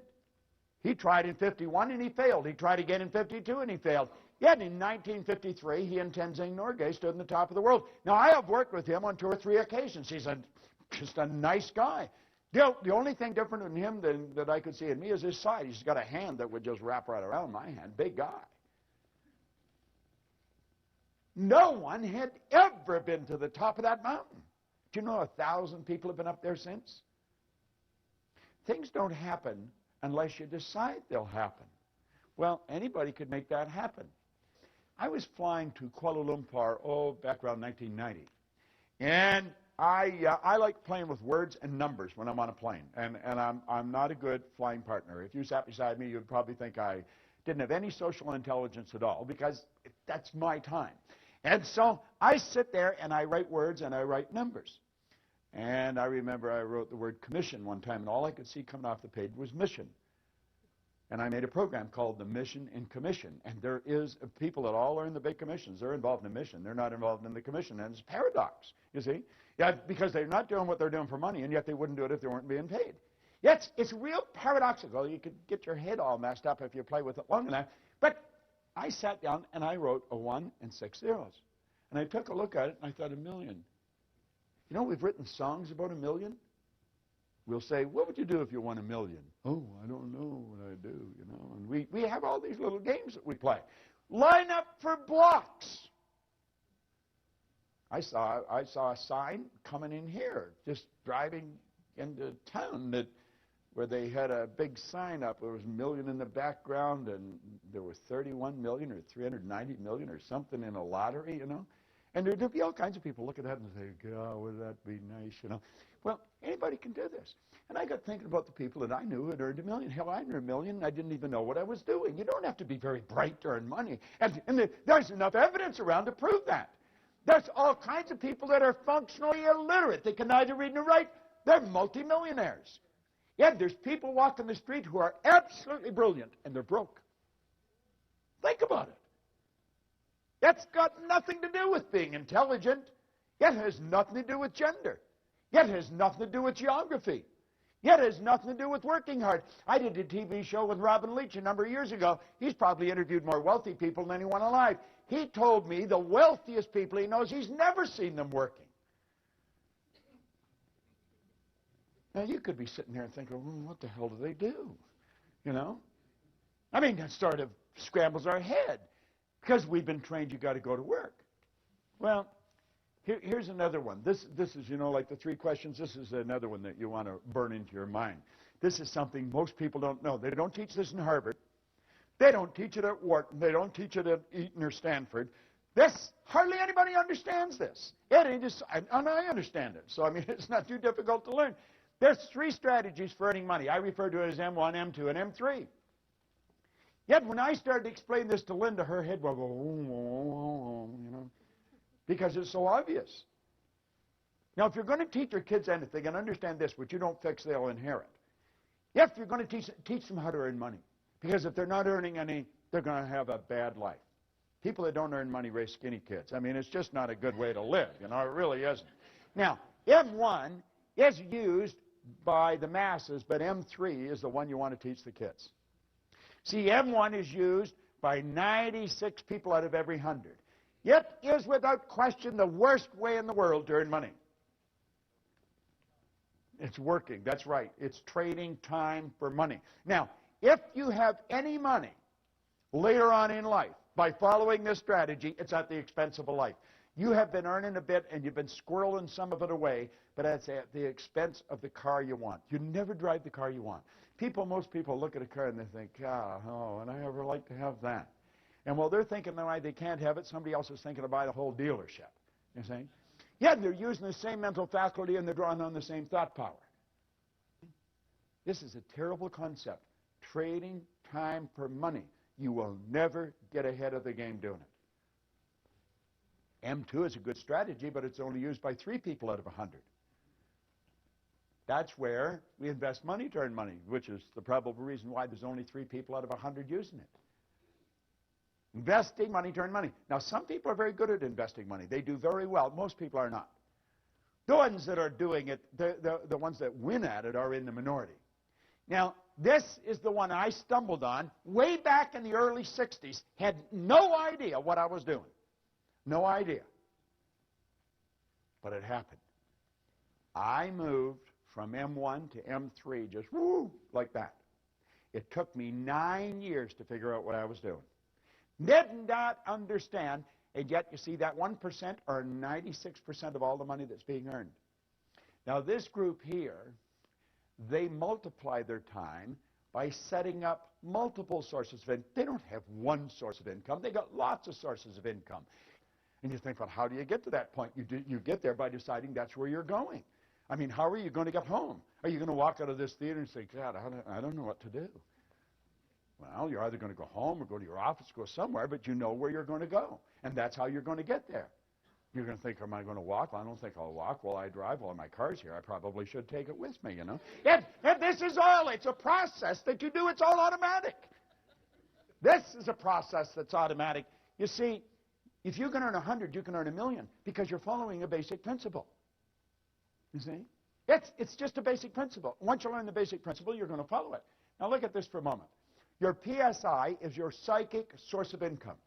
He tried in 51 and he failed. He tried again in 52 and he failed. Yet in 1953, he and Tenzing Norgay stood on the top of the world. Now, I have worked with him on 2 or 3 occasions. He's just a nice guy. The only thing different in him that I could see in me is his side. He's got a hand that would just wrap right around my hand. Big guy. No one had ever been to the top of that mountain. Do you know 1,000 people have been up there since? Things don't happen unless you decide they'll happen. Well, anybody could make that happen. I was flying to Kuala Lumpur, back around 1990. And I like playing with words and numbers when I'm on a plane. And I'm not a good flying partner. If you sat beside me, you'd probably think I didn't have any social intelligence at all, because that's my time. And so I sit there and I write words and I write numbers. And I remember I wrote the word commission one time, and all I could see coming off the page was mission. And I made a program called the Mission in Commission. And there is people that all are in the big commissions. They're involved in the mission. They're not involved in the commission. And it's a paradox, you see. Yeah, because they're not doing what they're doing for money, and yet they wouldn't do it if they weren't being paid. Yeah, it's real paradoxical. You could get your head all messed up if you play with it long enough. But I sat down and I wrote a 1 and 6 zeros. And I took a look at it and I thought, 1 million. You know, we've written songs about 1 million. We'll say, what would you do if you won 1 million? Oh, I don't know what I'd do, you know. And we have all these little games that we play. Line up for blocks. I saw a sign coming in here, just driving into town, where they had a big sign up. There was 1 million in the background, and there were 31 million or 390 million or something in a lottery, you know. And there'd be all kinds of people look at that and say, God, would that be nice, you know. Well, anybody can do this. And I got thinking about the people that I knew had earned 1 million. Hell, I earned 1 million, and I didn't even know what I was doing. You don't have to be very bright to earn money. And there's enough evidence around to prove that. There's all kinds of people that are functionally illiterate. They can neither read nor write. They're multimillionaires. Yeah, there's people walking the street who are absolutely brilliant, and they're broke. Think about it. That's got nothing to do with being intelligent. It has nothing to do with gender. It has nothing to do with geography. It has nothing to do with working hard. I did a TV show with Robin Leach a number of years ago. He's probably interviewed more wealthy people than anyone alive. He told me the wealthiest people he knows, he's never seen them working. Now, you could be sitting there and thinking, well, what the hell do they do? You know? I mean, that sort of scrambles our head, because we've been trained you got to go to work. Well, here's another one. This is, you know, like the 3 questions. This is another one that you want to burn into your mind. This is something most people don't know. They don't teach this in Harvard. They don't teach it at Wharton. They don't teach it at Eton or Stanford. Hardly anybody understands this. And I understand it. So, I mean, it's not too difficult to learn. There's 3 strategies for earning money. I refer to it as M1, M2, and M3. Yet when I started to explain this to Linda, her head will go, you know, because it's so obvious. Now, if you're going to teach your kids anything, and understand this, what you don't fix, they'll inherit. If you're going to teach them how to earn money, because if they're not earning any, they're going to have a bad life. People that don't earn money raise skinny kids. I mean, it's just not a good way to live. You know, it really isn't. Now, M1 is used by the masses, but M3 is the one you want to teach the kids. See, M1 is used by 96 people out of every 100. It is without question the worst way in the world to earn money. It's working. That's right. It's trading time for money. Now, if you have any money later on in life by following this strategy, it's at the expense of a life. You have been earning a bit and you've been squirreling some of it away, but it's at the expense of the car you want. You never drive the car you want. Most people look at a car and they think, oh, and I ever like to have that. And while they're thinking why they can't have it, somebody else is thinking to buy the whole dealership. You see? Yeah, they're using the same mental faculty and they're drawing on the same thought power. This is a terrible concept. Trading time for money. You will never get ahead of the game doing it. M2 is a good strategy, but it's only used by 3 people out of 100. That's where we invest money to earn money, which is the probable reason why there's only 3 people out of 100 using it. Investing money to earn money. Now, some people are very good at investing money. They do very well. Most people are not. The ones that are doing it, the ones that win at it are in the minority. Now, this is the one I stumbled on way back in the early 60s. Had no idea what I was doing. No idea. But it happened. I moved from M1 to M3, just woo, like that. It took me 9 years to figure out what I was doing. Did not understand, and yet you see that 1% are 96% of all the money that's being earned. Now this group here, they multiply their time by setting up multiple sources of income. They don't have one source of income. They got lots of sources of income. And you think, well, how do you get to that point? You get there by deciding that's where you're going. I mean, how are you going to get home? Are you going to walk out of this theater and say, God, I don't know what to do? Well, you're either going to go home or go to your office, go somewhere, but you know where you're going to go. And that's how you're going to get there. You're going to think, am I going to walk? Well, I don't think I'll walk. Well, I drive. Well, my car's here. I probably should take it with me, you know. And this is all. It's a process that you do. It's all automatic. This is a process that's automatic. You see, if you can earn 100, you can earn 1,000,000 because you're following a basic principle. You see? It's just a basic principle. Once you learn the basic principle, you're going to follow it. Now look at this for a moment. Your PSI is your psychic source of income.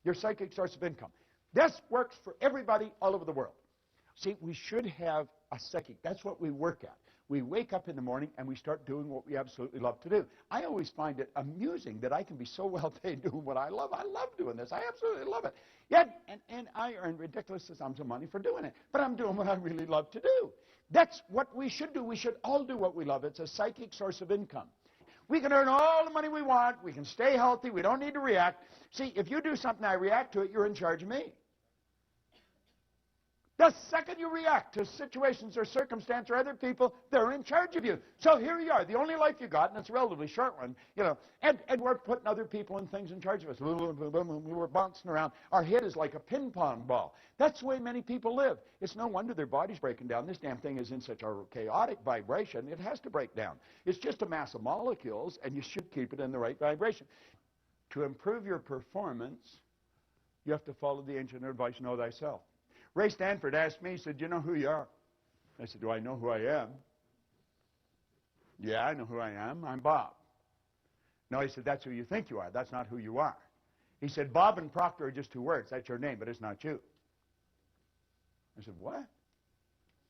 Your psychic source of income. This works for everybody all over the world. See, we should have a psychic. That's what we work at. We wake up in the morning and we start doing what we absolutely love to do. I always find it amusing that I can be so well paid doing what I love. I love doing this. I absolutely love it. Yet, and I earn ridiculous sums of money for doing it. But I'm doing what I really love to do. That's what we should do. We should all do what we love. It's a psychic source of income. We can earn all the money we want. We can stay healthy. We don't need to react. See, if you do something, I react to it, you're in charge of me. The second you react to situations or circumstance or other people, they're in charge of you. So here you are, the only life you got, and it's a relatively short one, you know, and we're putting other people and things in charge of us. We're bouncing around. Our head is like a ping pong ball. That's the way many people live. It's no wonder their body's breaking down. This damn thing is in such a chaotic vibration, it has to break down. It's just a mass of molecules, and you should keep it in the right vibration. To improve your performance, you have to follow the ancient advice, know thyself. Ray Stanford asked me, he said, you know who you are? I said, do I know who I am? Yeah, I know who I am. I'm Bob. No, he said, that's who you think you are. That's not who you are. He said, Bob and Proctor are just two words. That's your name, but it's not you. I said, what?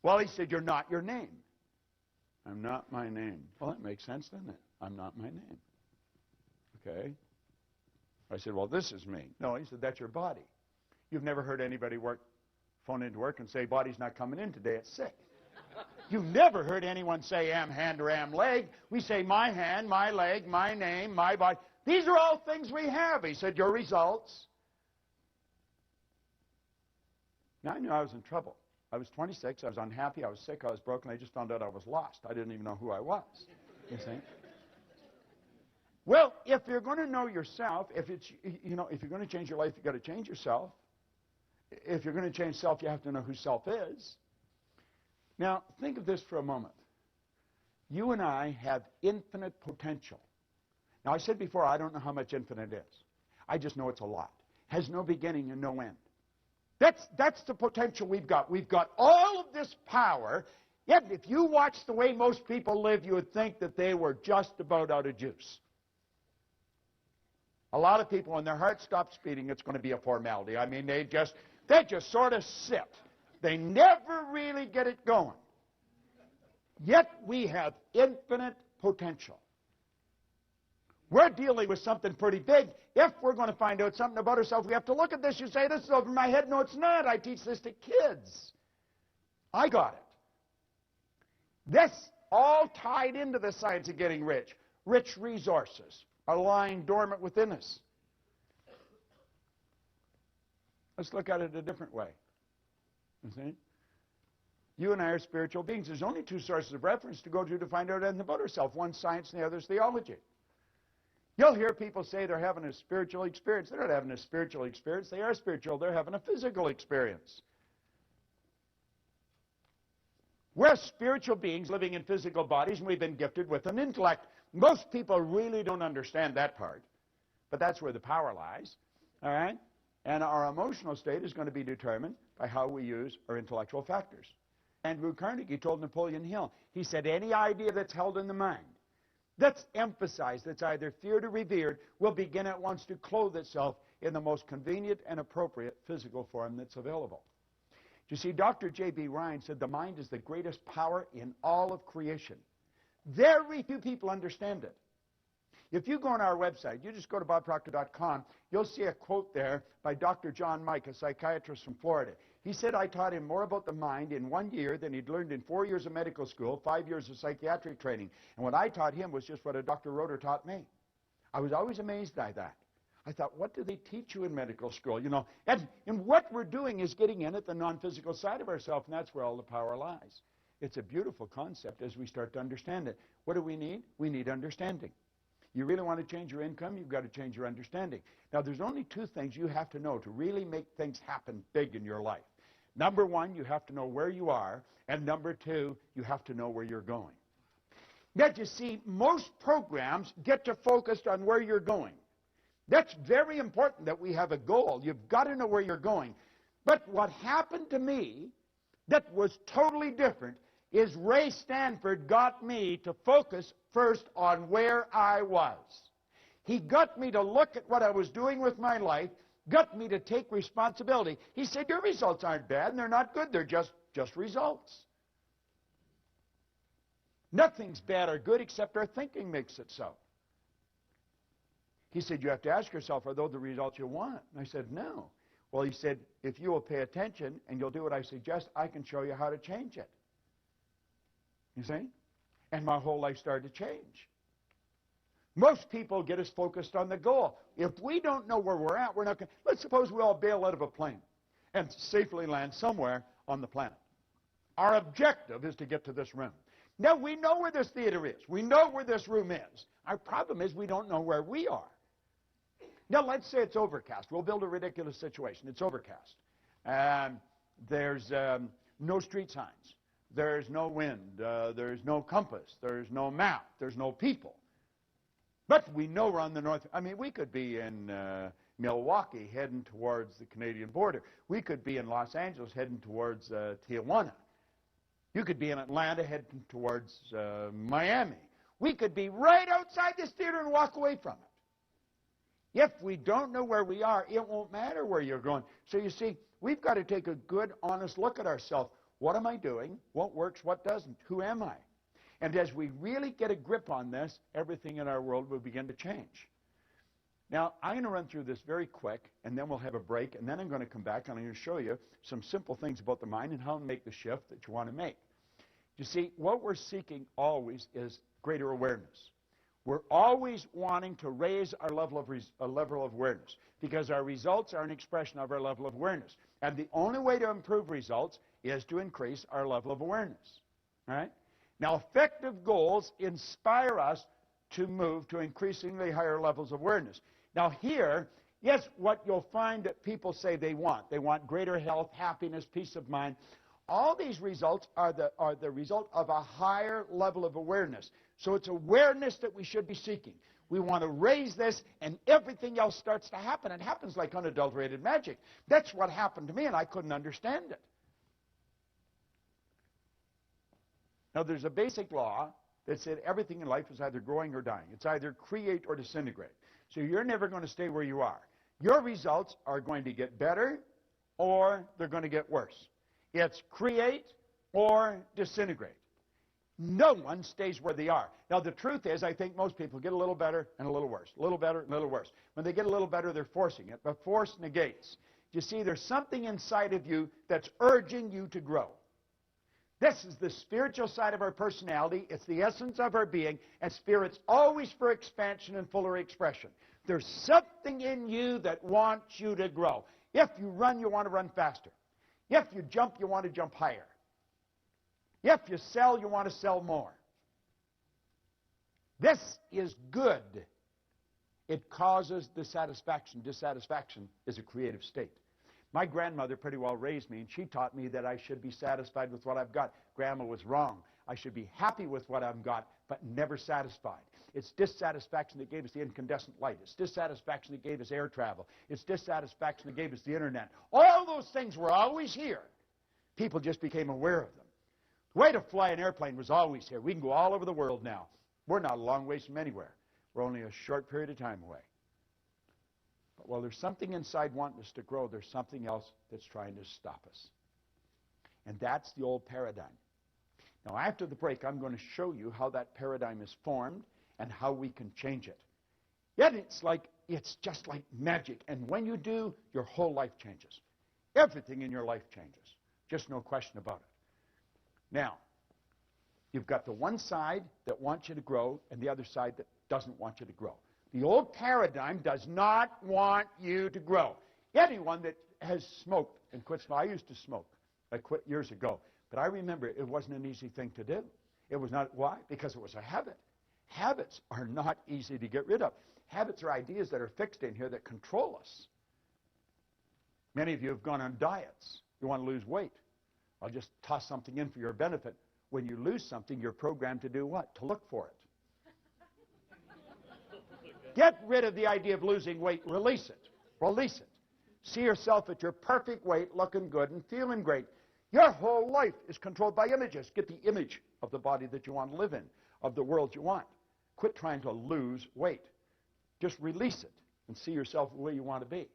Well, he said, you're not your name. I'm not my name. Well, that makes sense, doesn't it? I'm not my name. Okay. I said, well, this is me. No, he said, that's your body. You've never heard anybody phone into work and say, body's not coming in today, it's sick. You've never heard anyone say, am hand or am leg. We say, my hand, my leg, my name, my body. These are all things we have. He said, your results. Now I knew I was in trouble. I was 26, I was unhappy, I was sick, I was broken, I just found out I was lost. I didn't even know who I was. You see? Well, if you're going to know yourself, if you're going to change your life, you've got to change yourself. If you're going to change self, you have to know who self is. Now, think of this for a moment. You and I have infinite potential. Now, I said before, I don't know how much infinite is. I just know it's a lot. Has no beginning and no end. That's the potential we've got. We've got all of this power, yet if you watch the way most people live, you would think that they were just about out of juice. A lot of people, when their heart stops beating, it's going to be a formality. I mean, they just sort of sit. They never really get it going. Yet we have infinite potential. We're dealing with something pretty big. If we're going to find out something about ourselves, we have to look at this. You say, this is over my head. No, it's not. I teach this to kids. I got it. This all tied into the science of getting rich. Rich resources are lying dormant within us. Let's look at it a different way. You see? You and I are spiritual beings. There's only two sources of reference to go to find out anything about ourselves. One's science and the other's theology. You'll hear people say they're having a spiritual experience. They're not having a spiritual experience. They are spiritual. They're having a physical experience. We're spiritual beings living in physical bodies, and we've been gifted with an intellect. Most people really don't understand that part, but that's where the power lies, all right? And our emotional state is going to be determined by how we use our intellectual factors. Andrew Carnegie told Napoleon Hill, he said, any idea that's held in the mind, that's emphasized, that's either feared or revered, will begin at once to clothe itself in the most convenient and appropriate physical form that's available. You see, Dr. J.B. Ryan said the mind is the greatest power in all of creation. Very few people understand it. If you go on our website, you just go to bobproctor.com, you'll see a quote there by Dr. John Mike, a psychiatrist from Florida. He said, I taught him more about the mind in 1 year than he'd learned in 4 years of medical school, 5 years of psychiatric training. And what I taught him was just what a Dr. Roeder taught me. I was always amazed by that. I thought, what do they teach you in medical school? You know, and what we're doing is getting in at the non-physical side of ourselves, and that's where all the power lies. It's a beautiful concept as we start to understand it. What do we need? We need understanding. You really want to change your income, you've got to change your understanding. Now, there's only two things you have to know to really make things happen big in your life. Number one, you have to know where you are, and number two, you have to know where you're going. Yet, you see, most programs get to focus on where you're going. That's very important that we have a goal. You've got to know where you're going. But what happened to me that was totally different is Ray Stanford got me to focus first on where I was. He got me to look at what I was doing with my life, got me to take responsibility. He said, your results aren't bad and they're not good, they're just results. Nothing's bad or good except our thinking makes it so. He said, you have to ask yourself, are those the results you want? And I said, no. Well, he said, if you will pay attention and you'll do what I suggest, I can show you how to change it. You see? And my whole life started to change. Most people get us focused on the goal. If we don't know where we're at, we're not going to... Let's suppose we all bail out of a plane and safely land somewhere on the planet. Our objective is to get to this room. Now, we know where this theater is. We know where this room is. Our problem is we don't know where we are. Now, let's say it's overcast. We'll build a ridiculous situation. It's overcast. There's no street signs. There's no wind. There's no compass. There's no map. There's no people. But we know we're on the north. I mean, we could be in Milwaukee heading towards the Canadian border. We could be in Los Angeles heading towards Tijuana. You could be in Atlanta heading towards Miami. We could be right outside this theater and walk away from it. If we don't know where we are, it won't matter where you're going. So you see, we've got to take a good, honest look at ourselves. What am I doing? What works? What doesn't? Who am I? And as we really get a grip on this, everything in our world will begin to change. Now, I'm going to run through this very quick, and then we'll have a break, and then I'm going to come back, and I'm going to show you some simple things about the mind and how to make the shift that you want to make. You see, what we're seeking always is greater awareness. We're always wanting to raise our level of awareness because our results are an expression of our level of awareness. And the only way to improve results is to increase our level of awareness. All right? Now, effective goals inspire us to move to increasingly higher levels of awareness. Now, here, yes, what you'll find that people say they want. They want greater health, happiness, peace of mind. All these results are the result of a higher level of awareness. So it's awareness that we should be seeking. We want to raise this, and everything else starts to happen. It happens like unadulterated magic. That's what happened to me, and I couldn't understand it. Now, there's a basic law that said everything in life is either growing or dying. It's either create or disintegrate. So you're never going to stay where you are. Your results are going to get better, or they're going to get worse. It's create or disintegrate. No one stays where they are. Now, the truth is, I think most people get a little better and a little worse, a little better and a little worse. When they get a little better, they're forcing it, but force negates. You see, there's something inside of you that's urging you to grow. This is the spiritual side of our personality. It's the essence of our being, and spirit's always for expansion and fuller expression. There's something in you that wants you to grow. If you run, you want to run faster. If you jump, you want to jump higher. If you sell, you want to sell more. This is good. It causes dissatisfaction. Dissatisfaction is a creative state. My grandmother pretty well raised me, and she taught me that I should be satisfied with what I've got. Grandma was wrong. I should be happy with what I've got, but never satisfied. It's dissatisfaction that gave us the incandescent light. It's dissatisfaction that gave us air travel. It's dissatisfaction that gave us the internet. All those things were always here. People just became aware of them. The way to fly an airplane was always here. We can go all over the world now. We're not a long ways from anywhere. We're only a short period of time away. But while there's something inside wanting us to grow, there's something else that's trying to stop us. And that's the old paradigm. Now, after the break, I'm going to show you how that paradigm is formed and how we can change it. Yet it's just like magic. And when you do, your whole life changes. Everything in your life changes. Just no question about it. Now, you've got the one side that wants you to grow and the other side that doesn't want you to grow. The old paradigm does not want you to grow. Anyone that has smoked and quit smoking, I used to smoke. I quit years ago. But I remember it wasn't an easy thing to do. It was not. Why? Because it was a habit. Habits are not easy to get rid of. Habits are ideas that are fixed in here that control us. Many of you have gone on diets. You want to lose weight. I'll just toss something in for your benefit. When you lose something, you're programmed to do what? To look for it. Get rid of the idea of losing weight. Release it. Release it. See yourself at your perfect weight, looking good and feeling great. Your whole life is controlled by images. Get the image of the body that you want to live in, of the world you want. Quit trying to lose weight. Just release it and see yourself the way you want to be.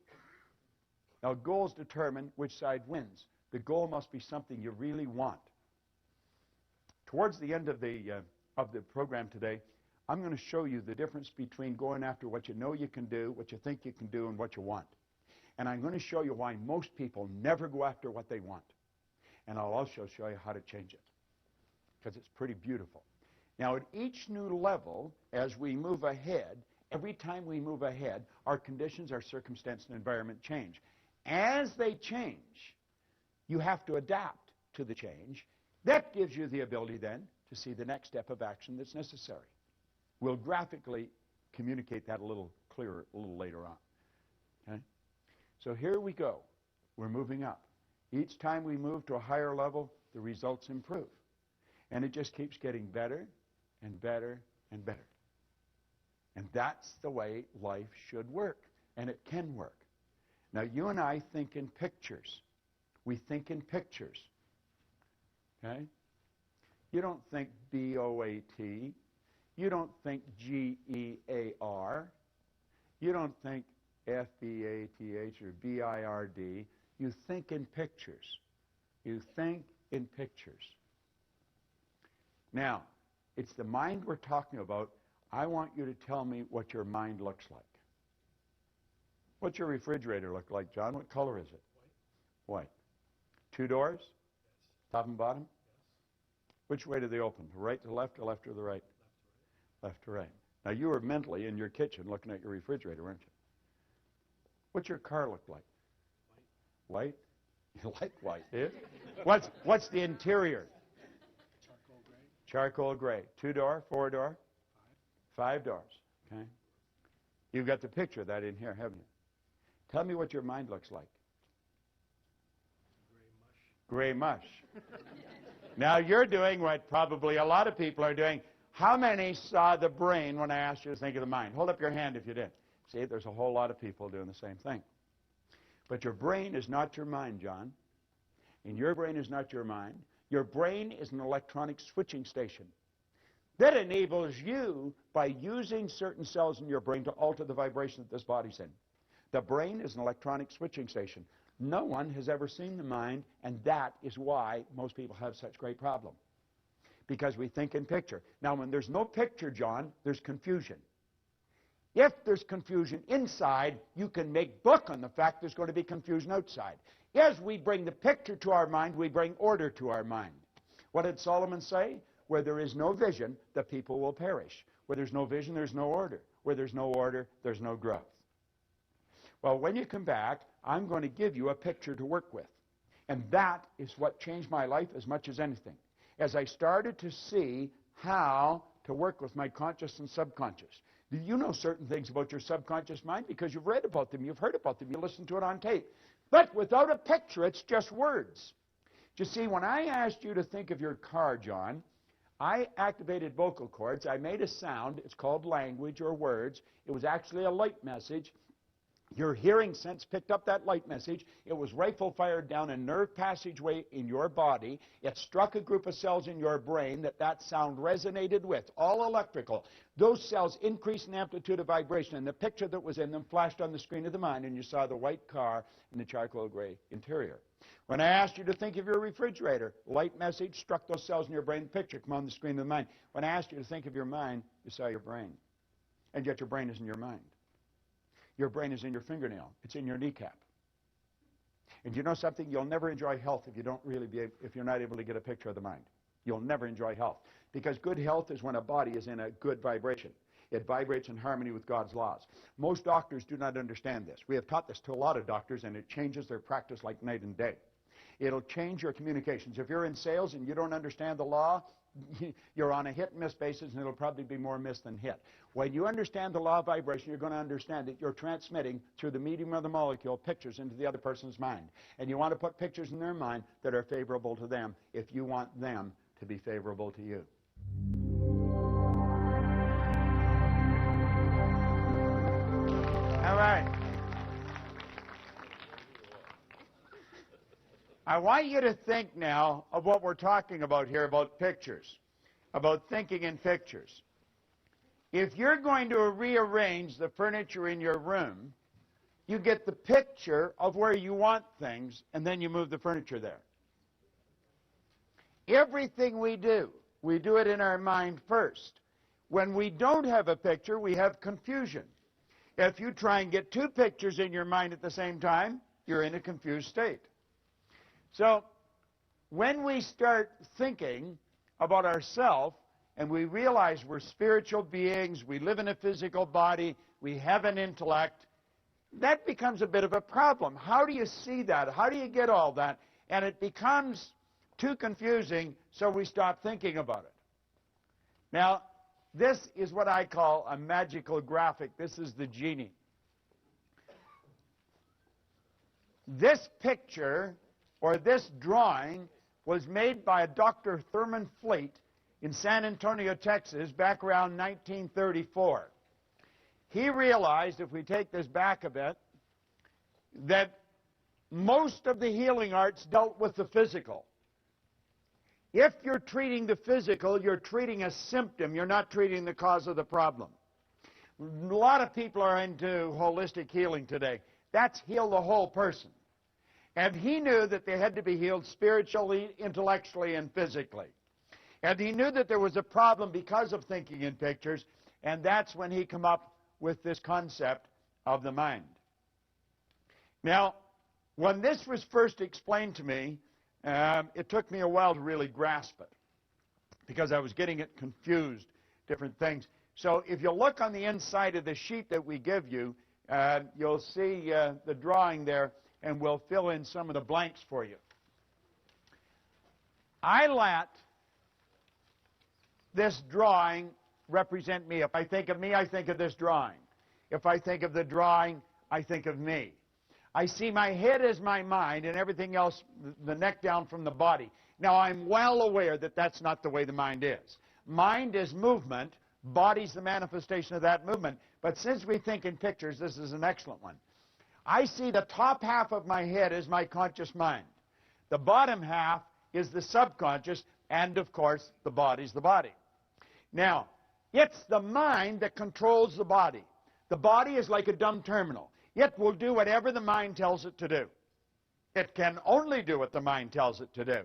Now, goals determine which side wins. The goal must be something you really want. Towards the end of the program today, I'm going to show you the difference between going after what you know you can do, what you think you can do, and what you want. And I'm going to show you why most people never go after what they want. And I'll also show you how to change it, because it's pretty beautiful. Now, at each new level, as we move ahead, every time we move ahead, our conditions, our circumstance, and environment change. As they change, you have to adapt to the change. That gives you the ability then to see the next step of action that's necessary. We'll graphically communicate that a little clearer a little later on. Okay? So here we go. We're moving up. Each time we move to a higher level, the results improve. And it just keeps getting better and better and better. And that's the way life should work. And it can work. Now, you and I think in pictures. We think in pictures. Okay? You don't think B-O-A-T. You don't think G-E-A-R. You don't think F-B-A-T-H or B-I-R-D. You think in pictures. You think in pictures. Now, it's the mind we're talking about. I want you to tell me what your mind looks like. What's your refrigerator look like, John? What color is it? White. 2 doors? Yes. Top and bottom? Yes. Which way do they open? Right to left or left to the right? Left to right. Now, you were mentally in your kitchen looking at your refrigerator, weren't you? What's your car look like? White? You like white, eh? What's the interior? Charcoal gray. Charcoal gray. 2-door, 4-door? 5 doors. Okay. You've got the picture of that in here, haven't you? Tell me what your mind looks like. Gray mush. Now you're doing what probably a lot of people are doing. How many saw the brain when I asked you to think of the mind? Hold up your hand if you did. See, there's a whole lot of people doing the same thing. But your brain is not your mind, John. And your brain is not your mind. Your brain is an electronic switching station that enables you, by using certain cells in your brain, to alter the vibration that this body's in. The brain is an electronic switching station. No one has ever seen the mind, and that is why most people have such great problem. Because we think in picture. Now, when there's no picture, John, there's confusion. If there's confusion inside, you can make book on the fact there's going to be confusion outside. As we bring the picture to our mind, we bring order to our mind. What did Solomon say? Where there is no vision, the people will perish. Where there's no vision, there's no order. Where there's no order, there's no growth. Well, when you come back, I'm going to give you a picture to work with. And that is what changed my life as much as anything. As I started to see how to work with my conscious and subconscious. You know certain things about your subconscious mind because you've read about them, you've heard about them, you listened to it on tape. But without a picture, it's just words. You see, when I asked you to think of your car, John, I activated vocal cords. I made a sound. It's called language or words. It was actually a light message. Your hearing sense picked up that light message. It was rifle-fired down a nerve passageway in your body. It struck a group of cells in your brain that sound resonated with, all electrical. Those cells increased in amplitude of vibration, and the picture that was in them flashed on the screen of the mind, and you saw the white car and the charcoal gray interior. When I asked you to think of your refrigerator, light message struck those cells in your brain, picture come on the screen of the mind. When I asked you to think of your mind, you saw your brain. And yet your brain is in your mind. Your brain is in your fingernail. It's in your kneecap. And you know something? You'll never enjoy health if you're not able to get a picture of the mind. You'll never enjoy health. Because good health is when a body is in a good vibration. It vibrates in harmony with God's laws. Most doctors do not understand this. We have taught this to a lot of doctors, and it changes their practice like night and day. It'll change your communications. If you're in sales and you don't understand the law, you're on a hit-and-miss basis, and it'll probably be more miss than hit. When you understand the law of vibration, you're going to understand that you're transmitting through the medium of the molecule pictures into the other person's mind. And you want to put pictures in their mind that are favorable to them if you want them to be favorable to you. All right. I want you to think now of what we're talking about here, about pictures, about thinking in pictures. If you're going to rearrange the furniture in your room, you get the picture of where you want things, and then you move the furniture there. Everything we do it in our mind first. When we don't have a picture, we have confusion. If you try and get two pictures in your mind at the same time, you're in a confused state. So, when we start thinking about ourselves, and we realize we're spiritual beings, we live in a physical body, we have an intellect, that becomes a bit of a problem. How do you see that? How do you get all that? And it becomes too confusing, so we stop thinking about it. Now, this is what I call a magical graphic. This is the genie. This picture, or this drawing, was made by Dr. Thurman Fleet in San Antonio, Texas, back around 1934. He realized, if we take this back a bit, that most of the healing arts dealt with the physical. If you're treating the physical, you're treating a symptom. You're not treating the cause of the problem. A lot of people are into holistic healing today. That's heal the whole person. And he knew that they had to be healed spiritually, intellectually, and physically. And he knew that there was a problem because of thinking in pictures, and that's when he came up with this concept of the mind. Now, when this was first explained to me, it took me a while to really grasp it, because I was getting it confused, different things. So if you look on the inside of the sheet that we give you, you'll see the drawing there, and we'll fill in some of the blanks for you. I let this drawing represent me. If I think of me, I think of this drawing. If I think of the drawing, I think of me. I see my head as my mind and everything else, the neck down from the body. Now, I'm well aware that that's not the way the mind is. Mind is movement. Body's the manifestation of that movement. But since we think in pictures, this is an excellent one. I see the top half of my head as my conscious mind. The bottom half is the subconscious, and of course, the body's the body. Now, it's the mind that controls the body. The body is like a dumb terminal. It will do whatever the mind tells it to do. It can only do what the mind tells it to do.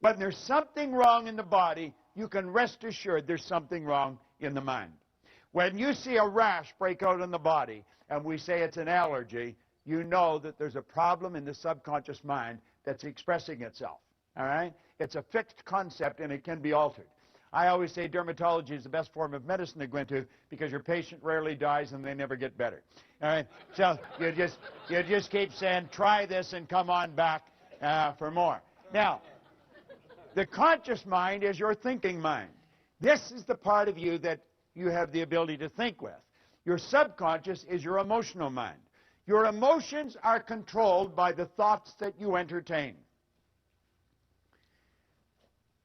When there's something wrong in the body, you can rest assured there's something wrong in the mind. When you see a rash break out in the body, and we say it's an allergy, you know that there's a problem in the subconscious mind that's expressing itself. All right? It's a fixed concept, and it can be altered. I always say dermatology is the best form of medicine to go into because your patient rarely dies and they never get better. All right? So you just keep saying, try this and come on back for more. Now, the conscious mind is your thinking mind. This is the part of you that you have the ability to think with. Your subconscious is your emotional mind. Your emotions are controlled by the thoughts that you entertain.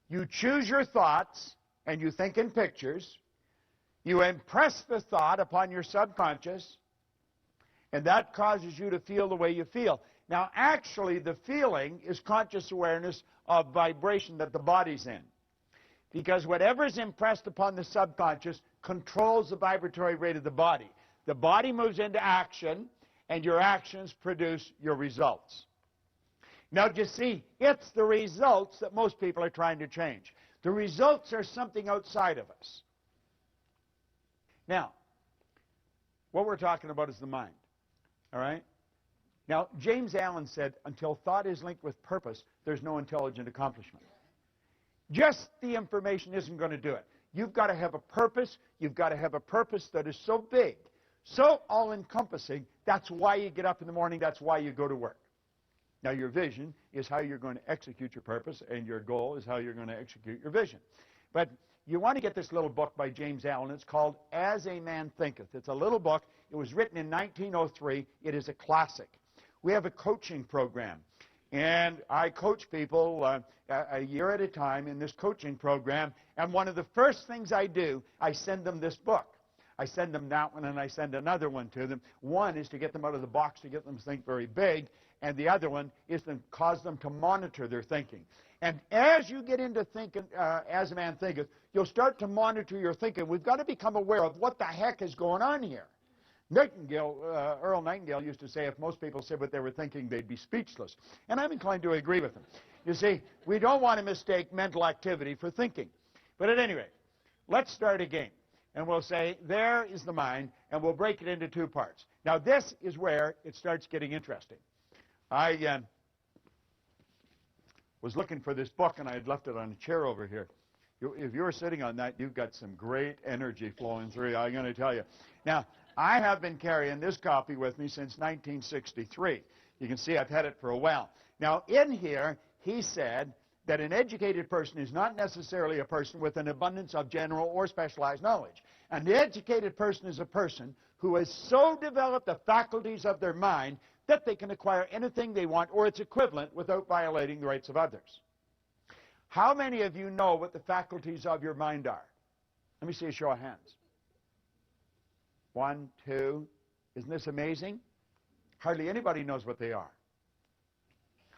You choose your thoughts, and you think in pictures. You impress the thought upon your subconscious, And that causes you to feel the way you feel. Now, actually, the feeling is conscious awareness of vibration that the body's in. Because whatever is impressed upon the subconscious controls the vibratory rate of the body. The body moves into action, and your actions produce your results. Now, you see, it's the results that most people are trying to change. The results are something outside of us. Now, what we're talking about is the mind. All right? Now, James Allen said, until thought is linked with purpose, there's no intelligent accomplishment. Just the information isn't going to do it. You've got to have a purpose. You've got to have a purpose that is so big, so all-encompassing. That's why you get up in the morning. That's why you go to work. Now, your vision is how you're going to execute your purpose, and your goal is how you're going to execute your vision. But you want to get this little book by James Allen. It's called As a Man Thinketh. It's a little book. It was written in 1903. It is a classic. We have a coaching program, and I coach people a year at a time in this coaching program, and one of the first things I do, I send them this book. I send them that one, and I send another one to them. One is to get them out of the box, to get them to think very big, and the other one is to cause them to monitor their thinking. And as you get into thinking, as a man thinketh, you'll start to monitor your thinking. We've got to become aware of what the heck is going on here. Earl Nightingale used to say if most people said what they were thinking, they'd be speechless. And I'm inclined to agree with him. You see, we don't want to mistake mental activity for thinking. But at any rate, let's start again. And we'll say, there is the mind, and we'll break it into two parts. Now, this is where it starts getting interesting. I was looking for this book, and I had left it on a chair over here. If you were sitting on that, you've got some great energy flowing through you, I'm going to tell you. Now, I have been carrying this copy with me since 1963. You can see I've had it for a while. Now, in here, he said that an educated person is not necessarily a person with an abundance of general or specialized knowledge. An educated person is a person who has so developed the faculties of their mind that they can acquire anything they want or its equivalent without violating the rights of others. How many of you know what the faculties of your mind are? Let me see a show of hands. 1, 2. Isn't this amazing? Hardly anybody knows what they are.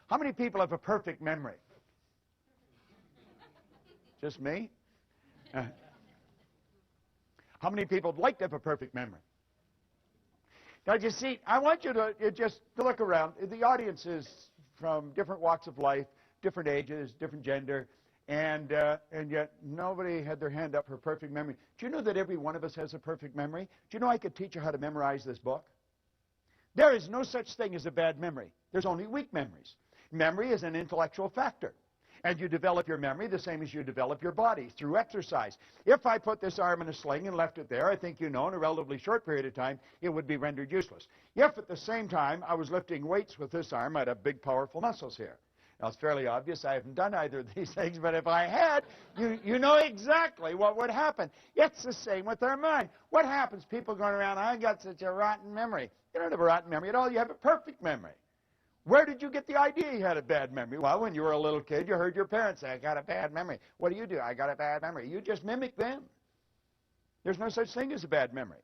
How many people have a perfect memory? Just me? How many people would like to have a perfect memory? Now, you see, I want you to just look around. The audience is from different walks of life, different ages, different gender, and yet nobody had their hand up for perfect memory. Do you know that every one of us has a perfect memory? Do you know I could teach you how to memorize this book? There is no such thing as a bad memory. There's only weak memories. Memory is an intellectual factor. And you develop your memory the same as you develop your body, through exercise. If I put this arm in a sling and left it there, I think you know in a relatively short period of time, it would be rendered useless. If at the same time I was lifting weights with this arm, I'd have big, powerful muscles here. Now, it's fairly obvious I haven't done either of these things, but if I had, you know exactly what would happen. It's the same with our mind. What happens? People going around, I got such a rotten memory. You don't have a rotten memory at all. You have a perfect memory. Where did you get the idea you had a bad memory? Well, when you were a little kid, you heard your parents say, I got a bad memory. What do? I got a bad memory. You just mimic them. There's no such thing as a bad memory.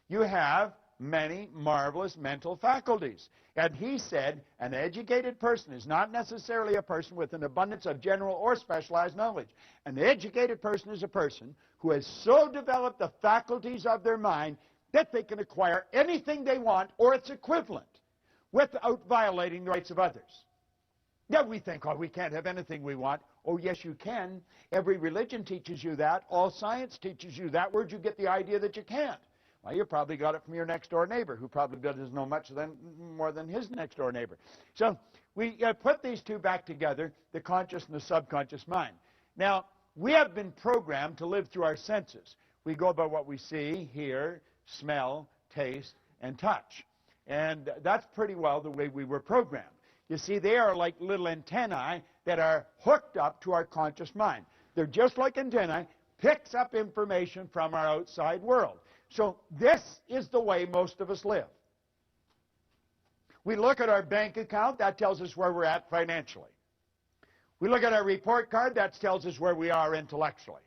You have many marvelous mental faculties. And he said, an educated person is not necessarily a person with an abundance of general or specialized knowledge. An educated person is a person who has so developed the faculties of their mind that they can acquire anything they want or its equivalent without violating the rights of others. Now we think, oh, we can't have anything we want. Oh, yes, you can. Every religion teaches you that. All science teaches you that. Where'd you get the idea that you can't? Well, you probably got it from your next-door neighbor, who probably doesn't know much more than his next-door neighbor. So we put these two back together, the conscious and the subconscious mind. Now, we have been programmed to live through our senses. We go by what we see, hear, smell, taste, and touch. And that's pretty well the way we were programmed. You see, they are like little antennae that are hooked up to our conscious mind. They're just like antennae, picks up information from our outside world. So this is the way most of us live. We look at our bank account, that tells us where we're at financially. We look at our report card, that tells us where we are intellectually.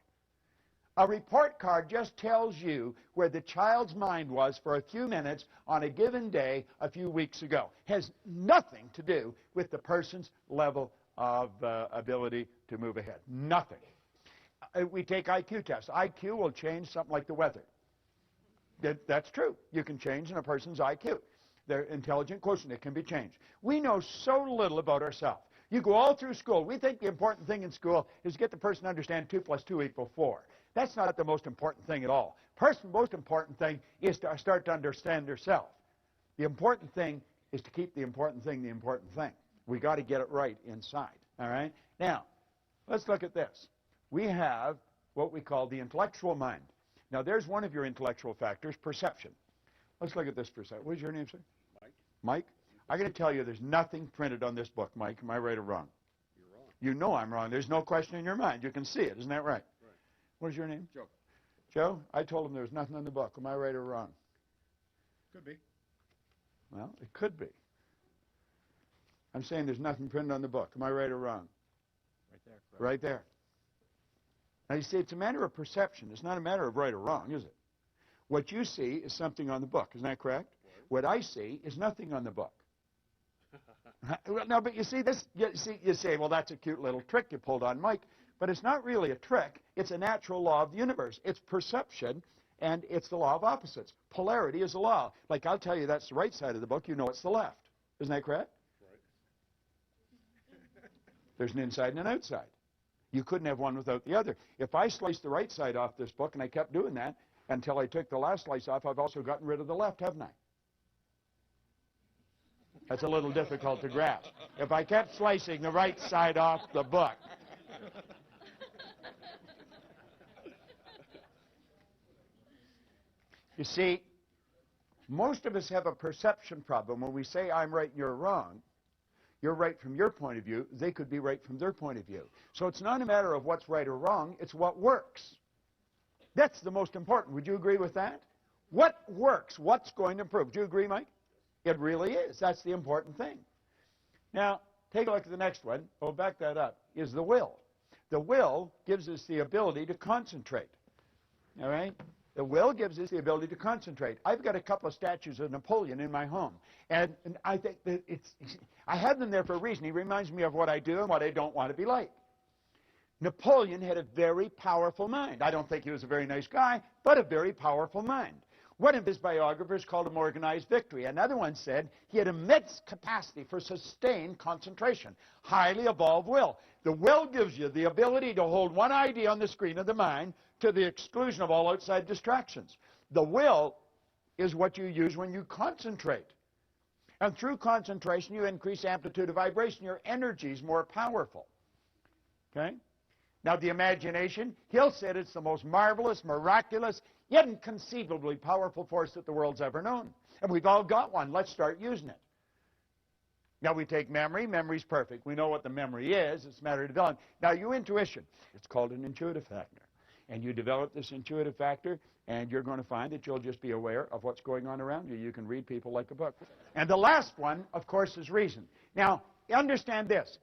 A report card just tells you where the child's mind was for a few minutes on a given day a few weeks ago. Has nothing to do with the person's level of ability to move ahead. Nothing. We take IQ tests. IQ will change something like the weather. That's true. You can change in a person's IQ. Their intelligent quotient, it can be changed. We know so little about ourselves. You go all through school. We think the important thing in school is to get the person to understand 2 + 2 = 4. That's not the most important thing at all. Most important thing is to start to understand yourself. The important thing is to keep the important thing the important thing. We got to get it right inside. All right? Now, let's look at this. We have what we call the intellectual mind. Now, there's one of your intellectual factors, perception. Let's look at this for a second. What is your name, sir? Mike. Mike? I'm going to tell you there's nothing printed on this book, Mike. Am I right or wrong? You're wrong. You know I'm wrong. There's no question in your mind. You can see it. Isn't that right? Right. What is your name? Joe. Joe? I told him there was nothing in the book. Am I right or wrong? Could be. Well, it could be. I'm saying there's nothing printed on the book. Am I right or wrong? Right there. Correct. Right there. Now, you see, it's a matter of perception. It's not a matter of right or wrong, is it? What you see is something on the book. Isn't that correct? Right. What I see is nothing on the book. No, but you see this. You say, well, that's a cute little trick you pulled on Mike. But it's not really a trick. It's a natural law of the universe. It's perception, and it's the law of opposites. Polarity is a law. Like, I'll tell you that's the right side of the book. You know it's the left. Isn't that correct? Right. There's an inside and an outside. You couldn't have one without the other. If I sliced the right side off this book, and I kept doing that until I took the last slice off, I've also gotten rid of the left, haven't I? That's a little difficult to grasp. If I kept slicing the right side off the book. You see, most of us have a perception problem. When we say I'm right and you're wrong, you're right from your point of view. They could be right from their point of view. So it's not a matter of what's right or wrong. It's what works. That's the most important. Would you agree with that? What works? What's going to improve? Do you agree, Mike? It really is. That's the important thing. Now, take a look at the next one. We'll back that up. Is the will. The will gives us the ability to concentrate. All right? The will gives us the ability to concentrate. I've got a couple of statues of Napoleon in my home. And I think that I have them there for a reason. He reminds me of what I do and what I don't want to be like. Napoleon had a very powerful mind. I don't think he was a very nice guy, but a very powerful mind. One of his biographers called him organized victory. Another one said he had immense capacity for sustained concentration, highly evolved will. The will gives you the ability to hold one idea on the screen of the mind to the exclusion of all outside distractions. The will is what you use when you concentrate. And through concentration, you increase amplitude of vibration. Your energy is more powerful. Okay? Now, the imagination, he'll say it's the most marvelous, miraculous, inconceivably powerful force that the world's ever known. And we've all got one. Let's start using it. Now, we take memory. Memory's perfect. We know what the memory is. It's a matter of developing. Now, your intuition, it's called an intuitive factor. And you develop this intuitive factor, and you're going to find that you'll just be aware of what's going on around you. You can read people like a book. And the last one, of course, is reason. Now, understand this.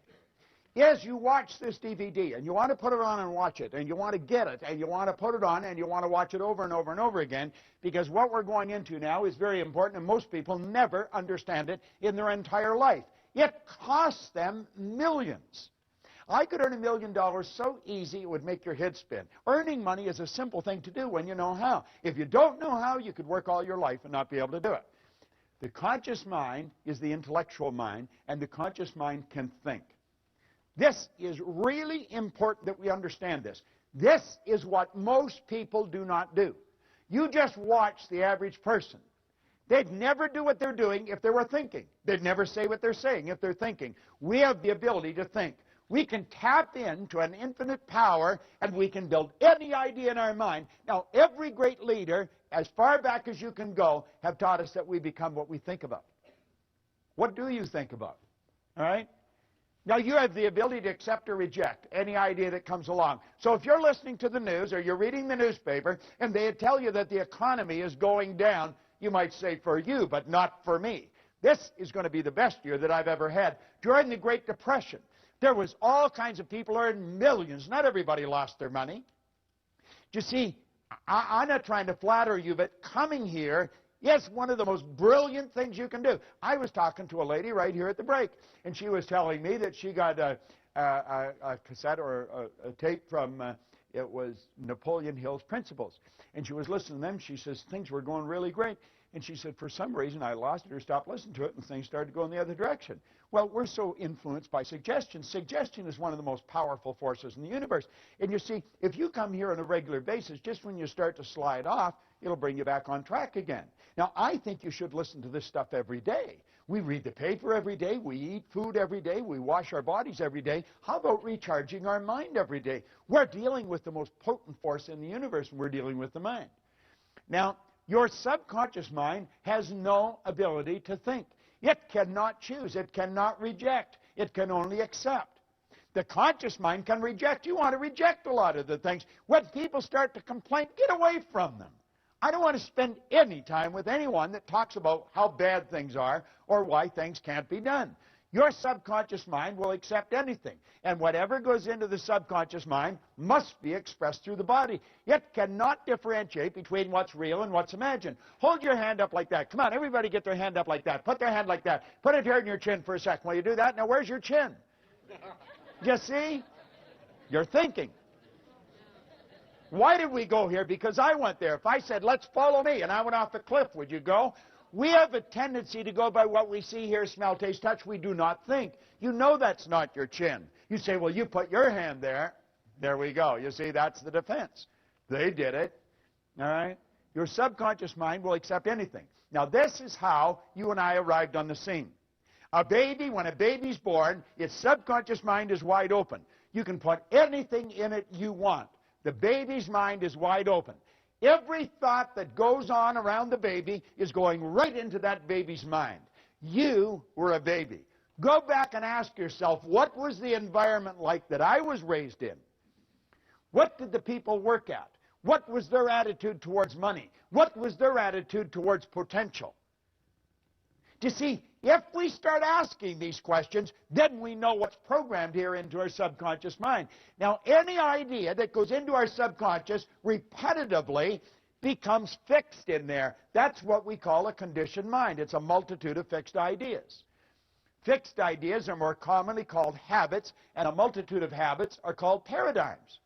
As you watch this DVD, and you want to put it on and watch it, and you want to get it, and you want to put it on, and you want to watch it over and over and over again, because what we're going into now is very important, and most people never understand it in their entire life. It costs them millions. I could earn $1 million so easy it would make your head spin. Earning money is a simple thing to do when you know how. If you don't know how, you could work all your life and not be able to do it. The conscious mind is the intellectual mind, and the conscious mind can think. This is really important that we understand this. This is what most people do not do. You just watch the average person. They'd never do what they're doing if they were thinking. They'd never say what they're saying if they're thinking. We have the ability to think. We can tap into an infinite power, and we can build any idea in our mind. Now, every great leader, as far back as you can go, have taught us that we become what we think about. What do you think about? All right? Now, you have the ability to accept or reject any idea that comes along. So if you're listening to the news or you're reading the newspaper and they tell you that the economy is going down, you might say, for you, but not for me. This is going to be the best year that I've ever had. During the Great Depression, there was all kinds of people earning millions. Not everybody lost their money. Do you see, I'm not trying to flatter you, but coming here is one of the most brilliant things you can do. I was talking to a lady right here at the break, and she was telling me that she got a cassette or a tape from, it was Napoleon Hill's Principles. And she was listening to them. She says, things were going really great. And she said, for some reason, I lost it or stopped listening to it, and things started going the other direction. Well, we're so influenced by suggestion. Suggestion is one of the most powerful forces in the universe. And you see, if you come here on a regular basis, just when you start to slide off, it'll bring you back on track again. Now, I think you should listen to this stuff every day. We read the paper every day. We eat food every day. We wash our bodies every day. How about recharging our mind every day? We're dealing with the most potent force in the universe, and we're dealing with the mind. Now, your subconscious mind has no ability to think. It cannot choose. It cannot reject. It can only accept. The conscious mind can reject. You want to reject a lot of the things. When people start to complain, get away from them. I don't want to spend any time with anyone that talks about how bad things are or why things can't be done. Your subconscious mind will accept anything. And whatever goes into the subconscious mind must be expressed through the body. It cannot differentiate between what's real and what's imagined. Hold your hand up like that. Come on, everybody get their hand up like that. Put their hand like that. Put it here in your chin for a second. Will you do that? Now, where's your chin? You see? You're thinking. Why did we go here? Because I went there. If I said, let's follow me, and I went off the cliff, would you go? We have a tendency to go by what we see, hear, smell, taste, touch. We do not think. You know that's not your chin. You say, well, you put your hand there. There we go. You see, that's the defense. They did it. All right? Your subconscious mind will accept anything. Now, this is how you and I arrived on the scene. A baby, when a baby's born, its subconscious mind is wide open. You can put anything in it you want. The baby's mind is wide open. Every thought that goes on around the baby is going right into that baby's mind. You were a baby. Go back and ask yourself, what was the environment like that I was raised in? What did the people work at? What was their attitude towards money? What was their attitude towards potential? Do you see, if we start asking these questions, then we know what's programmed here into our subconscious mind. Now, any idea that goes into our subconscious repetitively becomes fixed in there. That's what we call a conditioned mind. It's a multitude of fixed ideas. Fixed ideas are more commonly called habits, and a multitude of habits are called paradigms.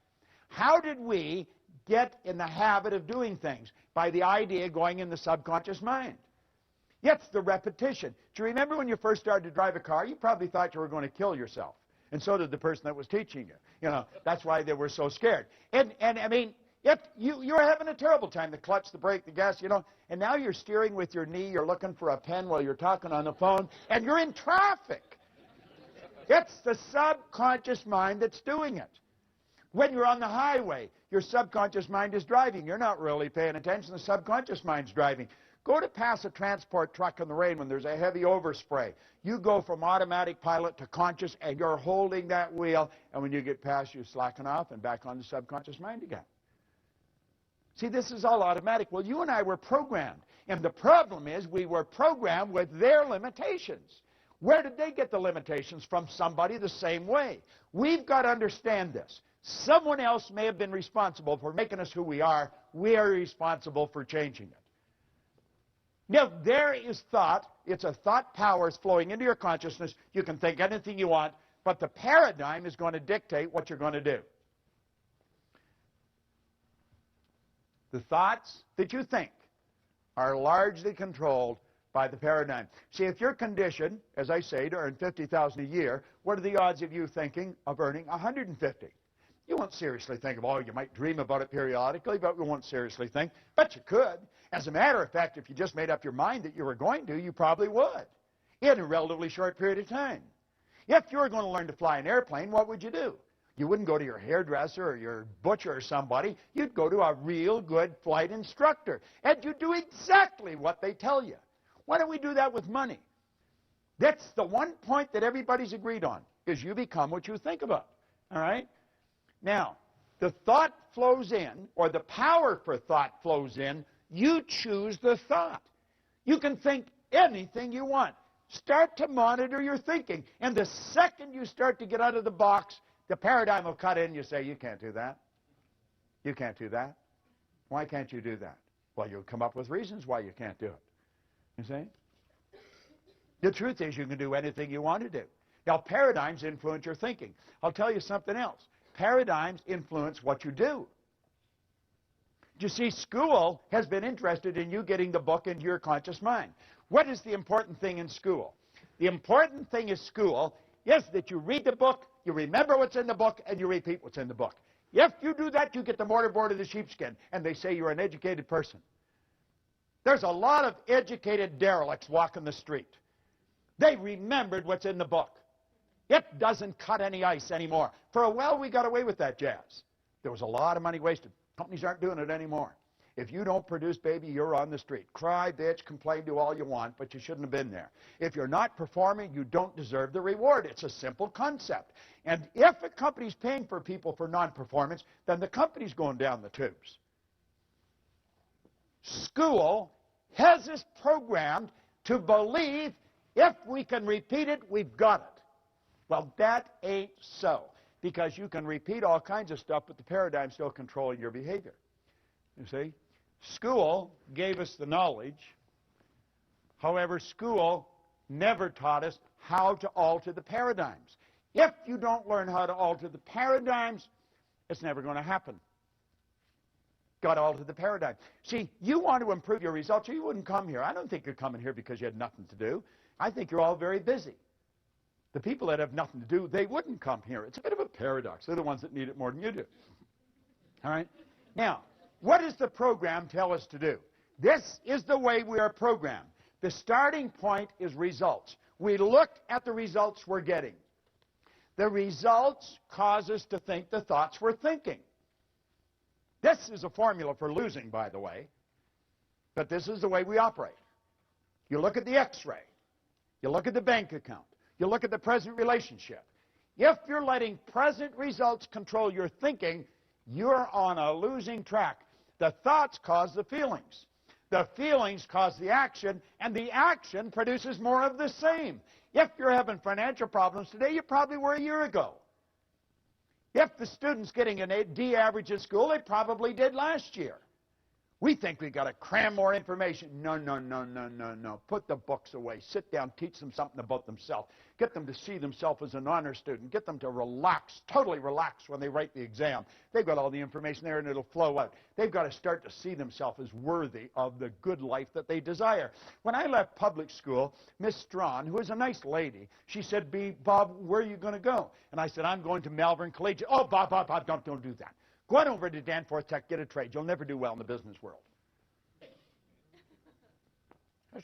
How did we get in the habit of doing things? By the idea going in the subconscious mind. It's the repetition. Do you remember when you first started to drive a car? You probably thought you were going to kill yourself. And so did the person that was teaching you. You know, that's why they were so scared. And I mean, if you're having a terrible time, the clutch, the brake, the gas, you know, and now you're steering with your knee, you're looking for a pen while you're talking on the phone, and you're in traffic. It's the subconscious mind that's doing it. When you're on the highway, your subconscious mind is driving. You're not really paying attention. The subconscious mind's driving. Go to pass a transport truck in the rain when there's a heavy overspray. You go from automatic pilot to conscious, and you're holding that wheel, and when you get past, you slacken off and back on the subconscious mind again. See, this is all automatic. Well, you and I were programmed, and the problem is we were programmed with their limitations. Where did they get the limitations? From somebody the same way. We've got to understand this. Someone else may have been responsible for making us who we are. We are responsible for changing it. Now, there is thought. It's a thought power is flowing into your consciousness. You can think anything you want, but the paradigm is going to dictate what you're going to do. The thoughts that you think are largely controlled by the paradigm. See, if you're conditioned, as I say, to earn $50,000 a year, what are the odds of you thinking of earning $150,000? You won't seriously think of, oh, you might dream about it periodically, but you won't seriously think. But you could. As a matter of fact, if you just made up your mind that you were going to, you probably would in a relatively short period of time. If you were going to learn to fly an airplane, what would you do? You wouldn't go to your hairdresser or your butcher or somebody. You'd go to a real good flight instructor, and you'd do exactly what they tell you. Why don't we do that with money? That's the one point that everybody's agreed on, is you become what you think about. All right? Now, the thought flows in, or the power for thought flows in. You choose the thought. You can think anything you want. Start to monitor your thinking. And the second you start to get out of the box, the paradigm will cut in. You say, you can't do that. You can't do that. Why can't you do that? Well, you'll come up with reasons why you can't do it. You see? The truth is you can do anything you want to do. Now, paradigms influence your thinking. I'll tell you something else. Paradigms influence what you do. You see, school has been interested in you getting the book into your conscious mind. What is the important thing in school? The important thing in school is that you read the book, you remember what's in the book, and you repeat what's in the book. If you do that, you get the mortarboard of the sheepskin, and they say you're an educated person. There's a lot of educated derelicts walking the street. They remembered what's in the book. It doesn't cut any ice anymore. For a while, we got away with that jazz. There was a lot of money wasted. Companies aren't doing it anymore. If you don't produce, baby, you're on the street. Cry, bitch, complain, do all you want, but you shouldn't have been there. If you're not performing, you don't deserve the reward. It's a simple concept. And if a company's paying for people for non-performance, then the company's going down the tubes. School has us programmed to believe if we can repeat it, we've got it. Well, that ain't so, because you can repeat all kinds of stuff, but the paradigm's still controlling your behavior. You see? School gave us the knowledge. However, school never taught us how to alter the paradigms. If you don't learn how to alter the paradigms, it's never going to happen. Got to alter the paradigm. See, you want to improve your results, or you wouldn't come here. I don't think you're coming here because you had nothing to do. I think you're all very busy. The people that have nothing to do, they wouldn't come here. It's a bit of a paradox. They're the ones that need it more than you do. All right? Now, what does the program tell us to do? This is the way we are programmed. The starting point is results. We look at the results we're getting. The results cause us to think the thoughts we're thinking. This is a formula for losing, by the way. But this is the way we operate. You look at the X-ray. You look at the bank account. You look at the present relationship. If you're letting present results control your thinking, you're on a losing track. The thoughts cause the feelings. The feelings cause the action, and the action produces more of the same. If you're having financial problems today, you probably were a year ago. If the student's getting an D average in school, they probably did last year. We think we've got to cram more information. No, no, no, no, no, no. Put the books away. Sit down. Teach them something about themselves. Get them to see themselves as an honor student. Get them to relax, totally relax when they write the exam. They've got all the information there and it'll flow out. They've got to start to see themselves as worthy of the good life that they desire. When I left public school, Miss Strawn, who was a nice lady, she said, Bob, where are you going to go? And I said, I'm going to Malvern Collegiate. Oh, Bob, don't do that. Go on over to Danforth Tech, get a trade. You'll never do well in the business world.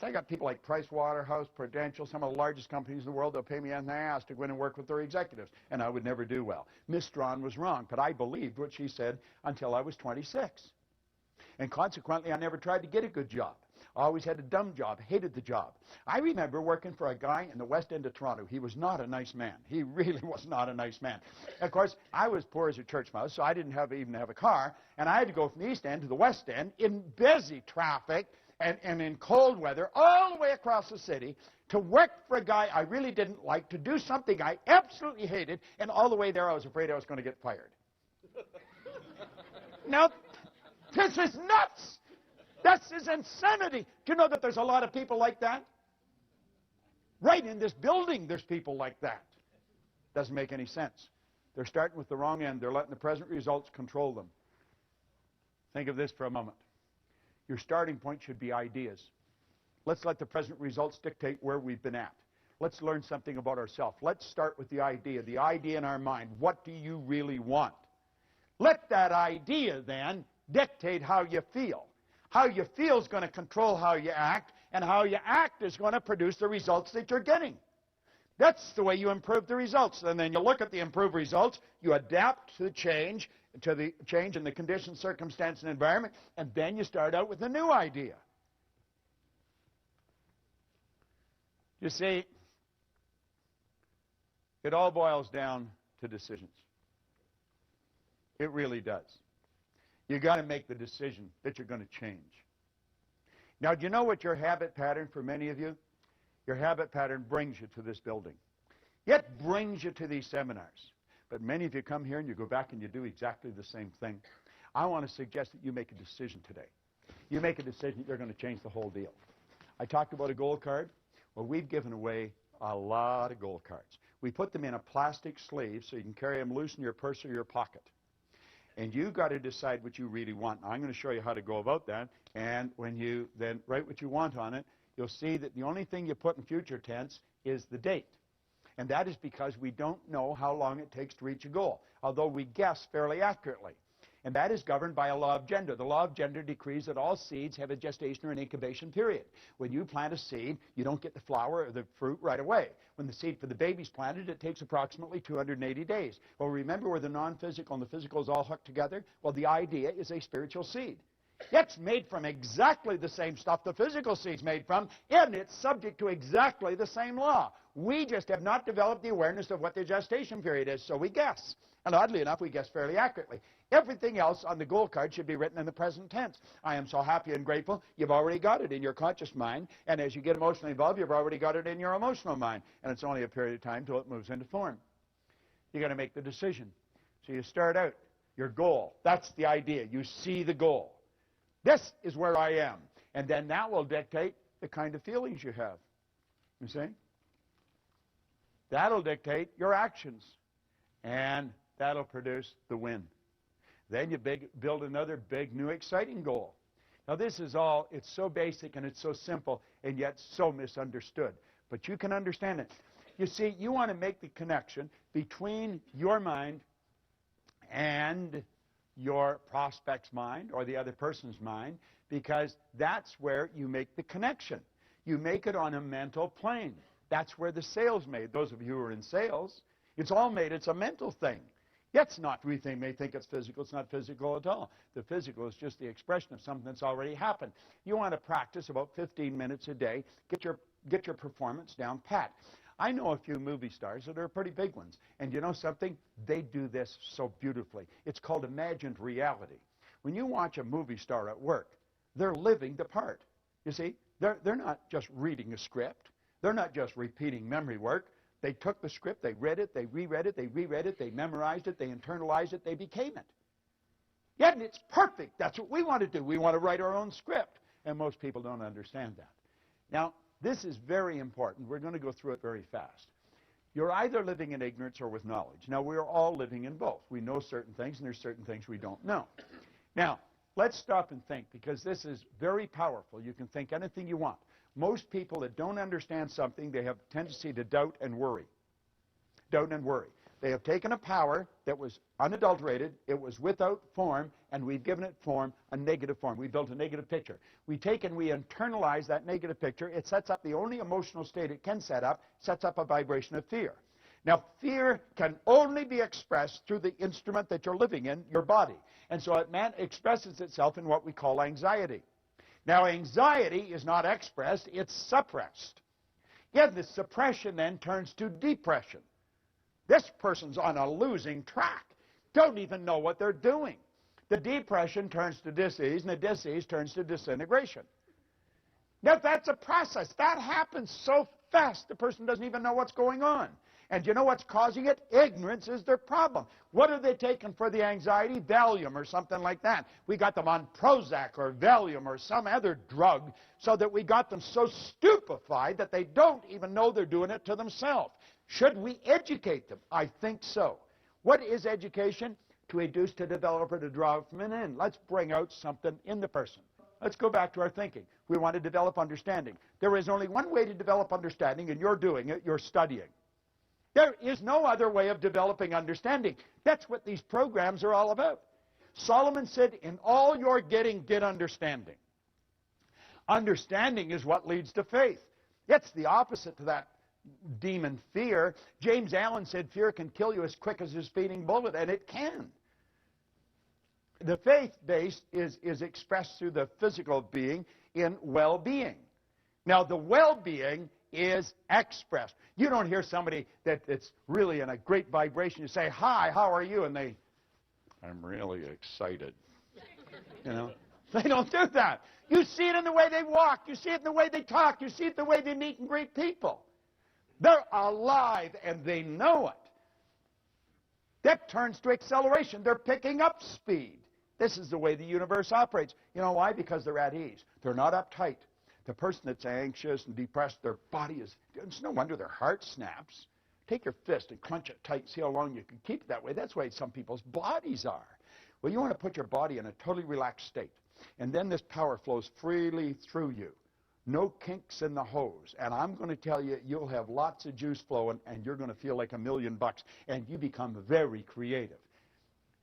I got people like Price Waterhouse, Prudential, some of the largest companies in the world. They'll pay me in the ass to go in and work with their executives, and I would never do well. Miss Strawn was wrong, but I believed what she said until I was 26. And consequently, I never tried to get a good job. I always had a dumb job, hated the job. I remember working for a guy in the West End of Toronto. He was not a nice man. He really was not a nice man. Of course, I was poor as a church mouse, so I didn't even have a car, and I had to go from the East End to the West End in busy traffic and in cold weather all the way across the city to work for a guy I really didn't like, to do something I absolutely hated, and all the way there I was afraid I was going to get fired. Now, this is nuts. This is insanity. Do you know that there's a lot of people like that? Right in this building, there's people like that. Doesn't make any sense. They're starting with the wrong end. They're letting the present results control them. Think of this for a moment. Your starting point should be ideas. Let's let the present results dictate where we've been at. Let's learn something about ourselves. Let's start with the idea in our mind. What do you really want? Let that idea then dictate how you feel. How you feel is going to control how you act, and how you act is going to produce the results that you're getting. That's the way you improve the results. And then you look at the improved results, you adapt to the change in the conditions, circumstance, and environment, and then you start out with a new idea. You see, it all boils down to decisions. It really does. You've got to make the decision that you're going to change. Now, do you know what your habit pattern for many of you? Your habit pattern brings you to this building. It brings you to these seminars. But many of you come here and you go back and you do exactly the same thing. I want to suggest that you make a decision today. You make a decision that you're going to change the whole deal. I talked about a gold card. Well, we've given away a lot of gold cards. We put them in a plastic sleeve so you can carry them loose in your purse or your pocket. And you've got to decide what you really want. Now, I'm going to show you how to go about that. And when you then write what you want on it, you'll see that the only thing you put in future tense is the date. And that is because we don't know how long it takes to reach a goal, although we guess fairly accurately. And that is governed by a law of gender. The law of gender decrees that all seeds have a gestation or an incubation period. When you plant a seed, you don't get the flower or the fruit right away. When the seed for the baby's planted, it takes approximately 280 days. Well, remember where the non-physical and the physical is all hooked together? Well, the idea is a spiritual seed. It's made from exactly the same stuff the physical seed's made from, and it's subject to exactly the same law. We just have not developed the awareness of what the gestation period is, so we guess. And oddly enough, we guess fairly accurately. Everything else on the goal card should be written in the present tense. I am so happy and grateful. You've already got it in your conscious mind. And as you get emotionally involved, you've already got it in your emotional mind. And it's only a period of time until it moves into form. You've got to make the decision. So you start out, your goal. That's the idea. You see the goal. This is where I am. And then that will dictate the kind of feelings you have. You see? That'll dictate your actions. And that'll produce the win. Then you build another big, new, exciting goal. Now, this is all, it's so basic and it's so simple and yet so misunderstood. But you can understand it. You see, you want to make the connection between your mind and your prospect's mind or the other person's mind, because that's where you make the connection. You make it on a mental plane. That's where the sale's made. Those of you who are in sales, it's all made. It's a mental thing. It's not, we may think it's physical. It's not physical at all. The physical is just the expression of something that's already happened. You want to practice about 15 minutes a day. Get your performance down pat. I know a few movie stars that are pretty big ones. And you know something? They do this so beautifully. It's called imagined reality. When you watch a movie star at work, they're living the part. You see, they're not just reading a script. They're not just repeating memory work. They took the script, they read it, they reread it, they reread it, they memorized it, they internalized it, they became it. Yet it's perfect. That's what we want to do. We want to write our own script. And most people don't understand that. Now, this is very important. We're going to go through it very fast. You're either living in ignorance or with knowledge. Now, we're all living in both. We know certain things, and there's certain things we don't know. Now, let's stop and think, because this is very powerful. You can think anything you want. Most people that don't understand something, they have a tendency to doubt and worry. Doubt and worry. They have taken a power that was unadulterated, it was without form, and we've given it form, a negative form. We built a negative picture. We take and we internalize that negative picture. It sets up the only emotional state it can set up, sets up a vibration of fear. Now, fear can only be expressed through the instrument that you're living in, your body. And so it expresses itself in what we call anxiety. Now, anxiety is not expressed, it's suppressed. Yet the suppression then turns to depression. This person's on a losing track, don't even know what they're doing. The depression turns to disease, and the disease turns to disintegration. Now, that's a process. That happens so fast, the person doesn't even know what's going on. And you know what's causing it? Ignorance is their problem. What are they taking for the anxiety? Valium or something like that. We got them on Prozac or Valium or some other drug so that we got them so stupefied that they don't even know they're doing it to themselves. Should we educate them? I think so. What is education? To induce, to develop, or to draw from an end. Let's bring out something in the person. Let's go back to our thinking. We want to develop understanding. There is only one way to develop understanding, and you're doing it. You're studying. There is no other way of developing understanding. That's what these programs are all about. Solomon said, in all you're getting, get understanding. Understanding is what leads to faith. It's the opposite to that demon fear. James Allen said fear can kill you as quick as a speeding bullet, and it can. The faith base is expressed through the physical being in well-being. Now, the well-being is expressed. You don't hear somebody that's really in a great vibration. You say, hi, how are you? And I'm really excited. You know, they don't do that. You see it in the way they walk. You see it in the way they talk. You see it in the way they meet and greet people. They're alive and they know it. That turns to acceleration. They're picking up speed. This is the way the universe operates. You know why? Because they're at ease. They're not uptight. The person that's anxious and depressed, their body is, it's no wonder their heart snaps. Take your fist and clench it tight. See how long you can keep it that way. That's the way some people's bodies are. Well, you want to put your body in a totally relaxed state. And then this power flows freely through you. No kinks in the hose. And I'm going to tell you, you'll have lots of juice flowing, and you're going to feel like $1,000,000. And you become very creative.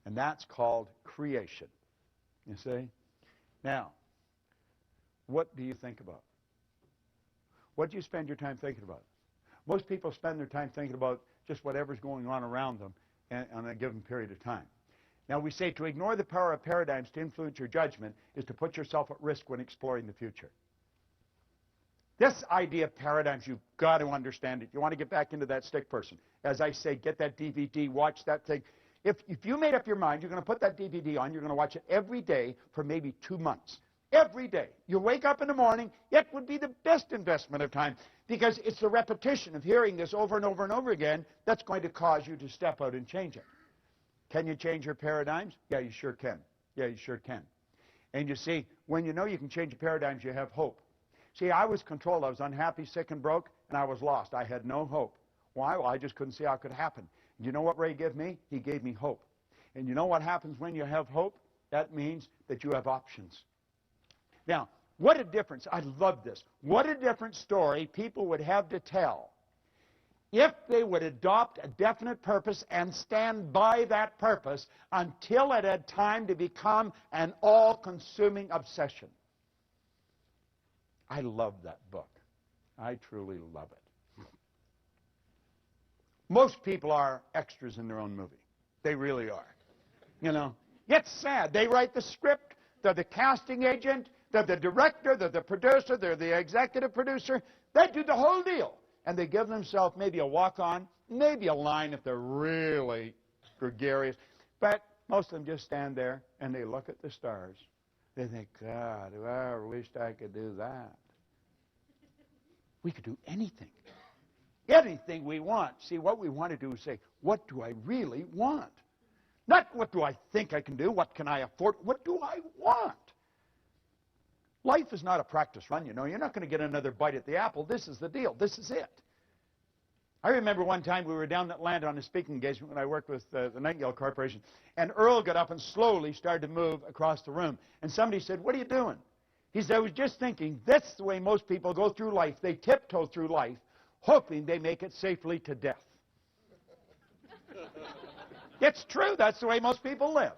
And that's called creation. You see? Now, what do you think about? What do you spend your time thinking about? Most people spend their time thinking about just whatever's going on around them on a given period of time. Now, we say to ignore the power of paradigms to influence your judgment is to put yourself at risk when exploring the future. This idea of paradigms, you've got to understand it. You want to get back into that stick person. As I say, get that DVD, watch that thing. If you made up your mind, you're going to put that DVD on, you're going to watch it every day for maybe 2 months. Every day. You wake up in the morning, it would be the best investment of time because it's the repetition of hearing this over and over and over again that's going to cause you to step out and change it. Can you change your paradigms? Yeah, you sure can. Yeah, you sure can. And you see, when you know you can change your paradigms, you have hope. See, I was controlled. I was unhappy, sick, and broke, and I was lost. I had no hope. Why? Well, I just couldn't see how it could happen. And you know what Ray gave me? He gave me hope. And you know what happens when you have hope? That means that you have options. Now, what a difference. I love this. What a different story people would have to tell if they would adopt a definite purpose and stand by that purpose until it had time to become an all-consuming obsession. I love that book. I truly love it. Most people are extras in their own movie. They really are. You know, it's sad. They write the script. They're the casting agent. They're the director. They're the producer. They're the executive producer. They do the whole deal. And they give themselves maybe a walk-on, maybe a line if they're really gregarious. But most of them just stand there and they look at the stars. They think, God, I wished I could do that. We could do anything. Anything we want. See, what we want to do is say, what do I really want? Not what do I think I can do, what can I afford, what do I want? Life is not a practice run, you know. You're not going to get another bite at the apple. This is the deal. This is it. I remember one time we were down in Atlanta on a speaking engagement when I worked with the Nightingale Corporation, and Earl got up and slowly started to move across the room. And somebody said, what are you doing? He said, I was just thinking, that's the way most people go through life. They tiptoe through life, hoping they make it safely to death. It's true. That's the way most people live.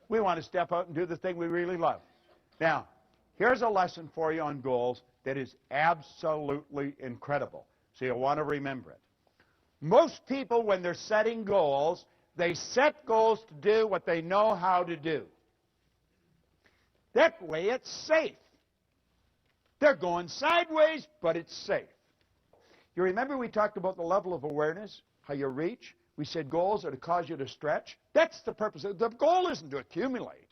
We want to step out and do the thing we really love. Now, here's a lesson for you on goals that is absolutely incredible. So you'll want to remember it. Most people, when they're setting goals, they set goals to do what they know how to do. That way it's safe. They're going sideways, but it's safe. You remember we talked about the level of awareness, how you reach? We said goals are to cause you to stretch. That's the purpose. The goal isn't to accumulate.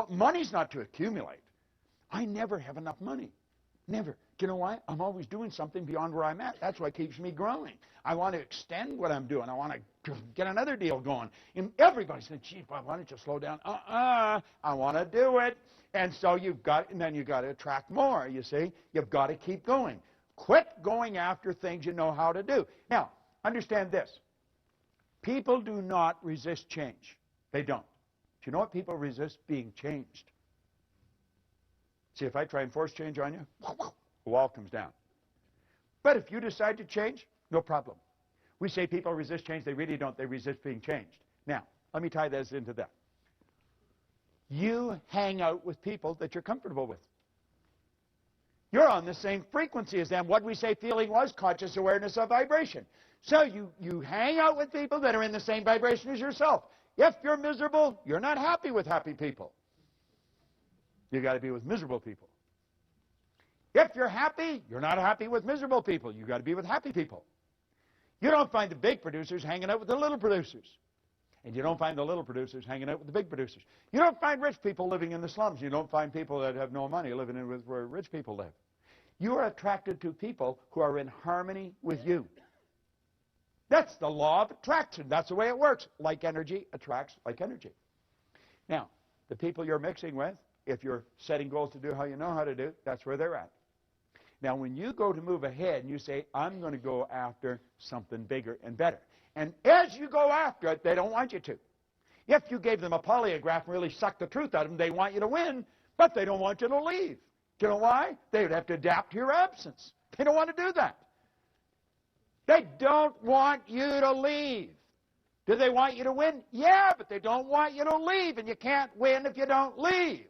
Money's not to accumulate. I never have enough money. Never. Do you know why? I'm always doing something beyond where I'm at. That's what keeps me growing. I want to extend what I'm doing. I want to get another deal going. And everybody said, gee, Bob, why don't you slow down? I want to do it. And so you've got to attract more, you see. You've got to keep going. Quit going after things you know how to do. Now, understand this. People do not resist change. They don't. Do you know what people resist? Being changed. See, if I try and force change on you, the wall comes down. But if you decide to change, no problem. We say people resist change. They really don't. They resist being changed. Now, let me tie this into that. You hang out with people that you're comfortable with. You're on the same frequency as them. What we say feeling was conscious awareness of vibration. So you hang out with people that are in the same vibration as yourself. If you're miserable, you're not happy with happy people. You've got to be with miserable people. If you're happy, you're not happy with miserable people. You've got to be with happy people. You don't find the big producers hanging out with the little producers. And you don't find the little producers hanging out with the big producers. You don't find rich people living in the slums. You don't find people that have no money living in where rich people live. You are attracted to people who are in harmony with you. That's the law of attraction. That's the way it works. Like energy attracts like energy. Now, the people you're mixing with, if you're setting goals to do how you know how to do, that's where they're at. Now, when you go to move ahead and you say, I'm going to go after something bigger and better. And as you go after it, they don't want you to. If you gave them a polygraph and really sucked the truth out of them, they want you to win, but they don't want you to leave. Do you know why? They would have to adapt to your absence. They don't want to do that. They don't want you to leave. Do they want you to win? Yeah, but they don't want you to leave, and you can't win if you don't leave.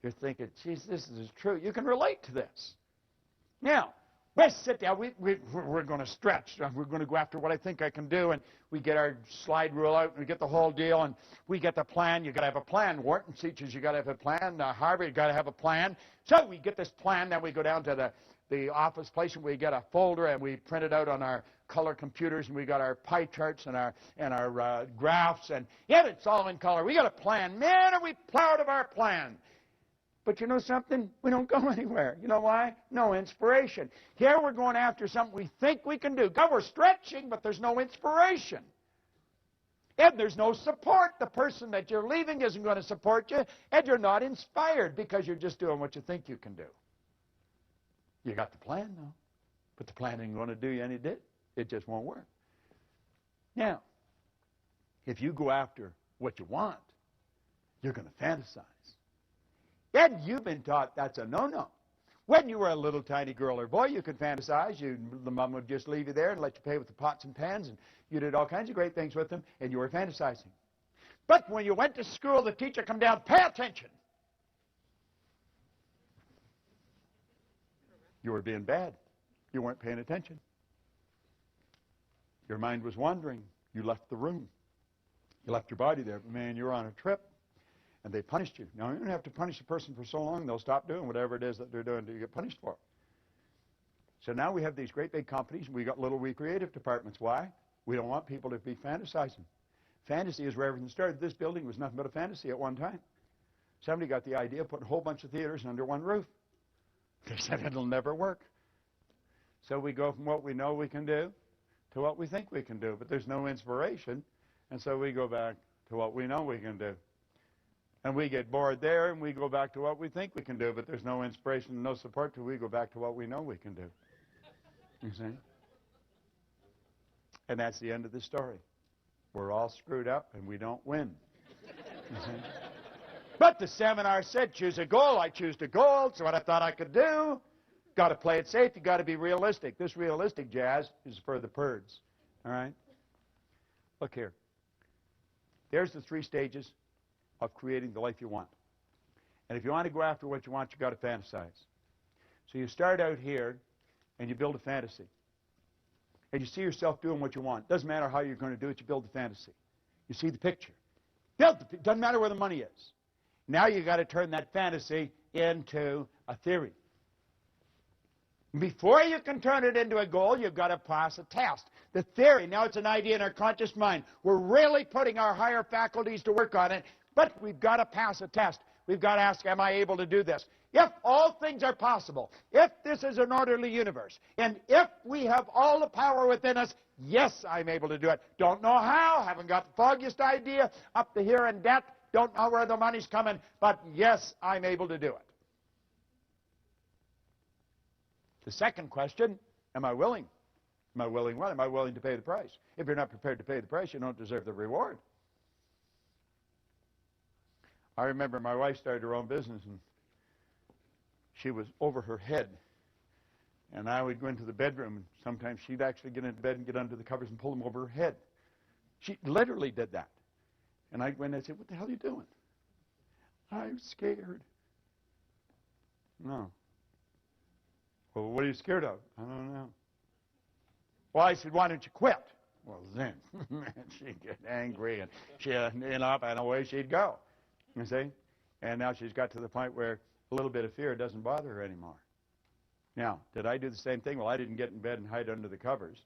You're thinking, geez, this is true. You can relate to this. Now, let's sit down. We're going to stretch. We're going to go after what I think I can do, and we get our slide rule out, and we get the whole deal, and we get the plan. You've got to have a plan. Wharton teaches you've got to have a plan. Harvard, you've got to have a plan. So we get this plan, then we go down to the office place, and we get a folder, and we print it out on our color computers, and we got our pie charts and our graphs, and yet it's all in color. We got a plan. Man, are we proud of our plan. But you know something? We don't go anywhere. You know why? No inspiration. Here we're going after something we think we can do. God, we're stretching, but there's no inspiration. And there's no support. The person that you're leaving isn't going to support you, and you're not inspired because you're just doing what you think you can do. You got the plan, though. But the plan ain't going to do you any good. It just won't work. Now, if you go after what you want, you're going to fantasize. And you've been taught that's a no-no. When you were a little tiny girl or boy, you could fantasize. The mom would just leave you there and let you play with the pots and pans, and you did all kinds of great things with them, and you were fantasizing. But when you went to school, the teacher come down, pay attention. You were being bad. You weren't paying attention. Your mind was wandering. You left the room. You left your body there. But man, you were on a trip. And they punished you. Now, you don't have to punish a person for so long, they'll stop doing whatever it is that they're doing to get punished for. So now we have these great big companies. We got little wee creative departments. Why? We don't want people to be fantasizing. Fantasy is where everything started. This building was nothing but a fantasy at one time. Somebody got the idea of putting a whole bunch of theaters under one roof. They said it'll never work. So we go from what we know we can do to what we think we can do. But there's no inspiration. And so we go back to what we know we can do. And we get bored there, and we go back to what we think we can do, but there's no inspiration and no support till we go back to what we know we can do. You see? And that's the end of the story. We're all screwed up, and we don't win. You see? But the seminar said, choose a goal. I choose the goal. It's what I thought I could do. Got to play it safe. You got to be realistic. This realistic jazz is for the birds. All right? Look here. There's the 3 stages of creating the life you want. And if you want to go after what you want, you got to fantasize. So you start out here, and you build a fantasy. And you see yourself doing what you want. Doesn't matter how you're going to do it, you build the fantasy. You see the picture. Doesn't matter where the money is. Now you got to turn that fantasy into a theory. Before you can turn it into a goal, you've got to pass a test. The theory, now it's an idea in our conscious mind. We're really putting our higher faculties to work on it, but we've got to pass a test. We've got to ask, am I able to do this? If all things are possible, if this is an orderly universe, and if we have all the power within us, yes, I'm able to do it. Don't know how, haven't got the foggiest idea, up to here in debt, don't know where the money's coming, but yes, I'm able to do it. The second question, am I willing? Am I willing what? Am I willing to pay the price? If you're not prepared to pay the price, you don't deserve the reward. I remember my wife started her own business, and she was over her head. And I would go into the bedroom, and sometimes she'd actually get into bed and get under the covers and pull them over her head. She literally did that. And I'd go in and I'd say, what the hell are you doing? I'm scared. No. Well, what are you scared of? I don't know. Well, I said, why don't you quit? Well, then she'd get angry, and and away she'd go. You see? And now she's got to the point where a little bit of fear doesn't bother her anymore. Now, did I do the same thing? Well, I didn't get in bed and hide under the covers.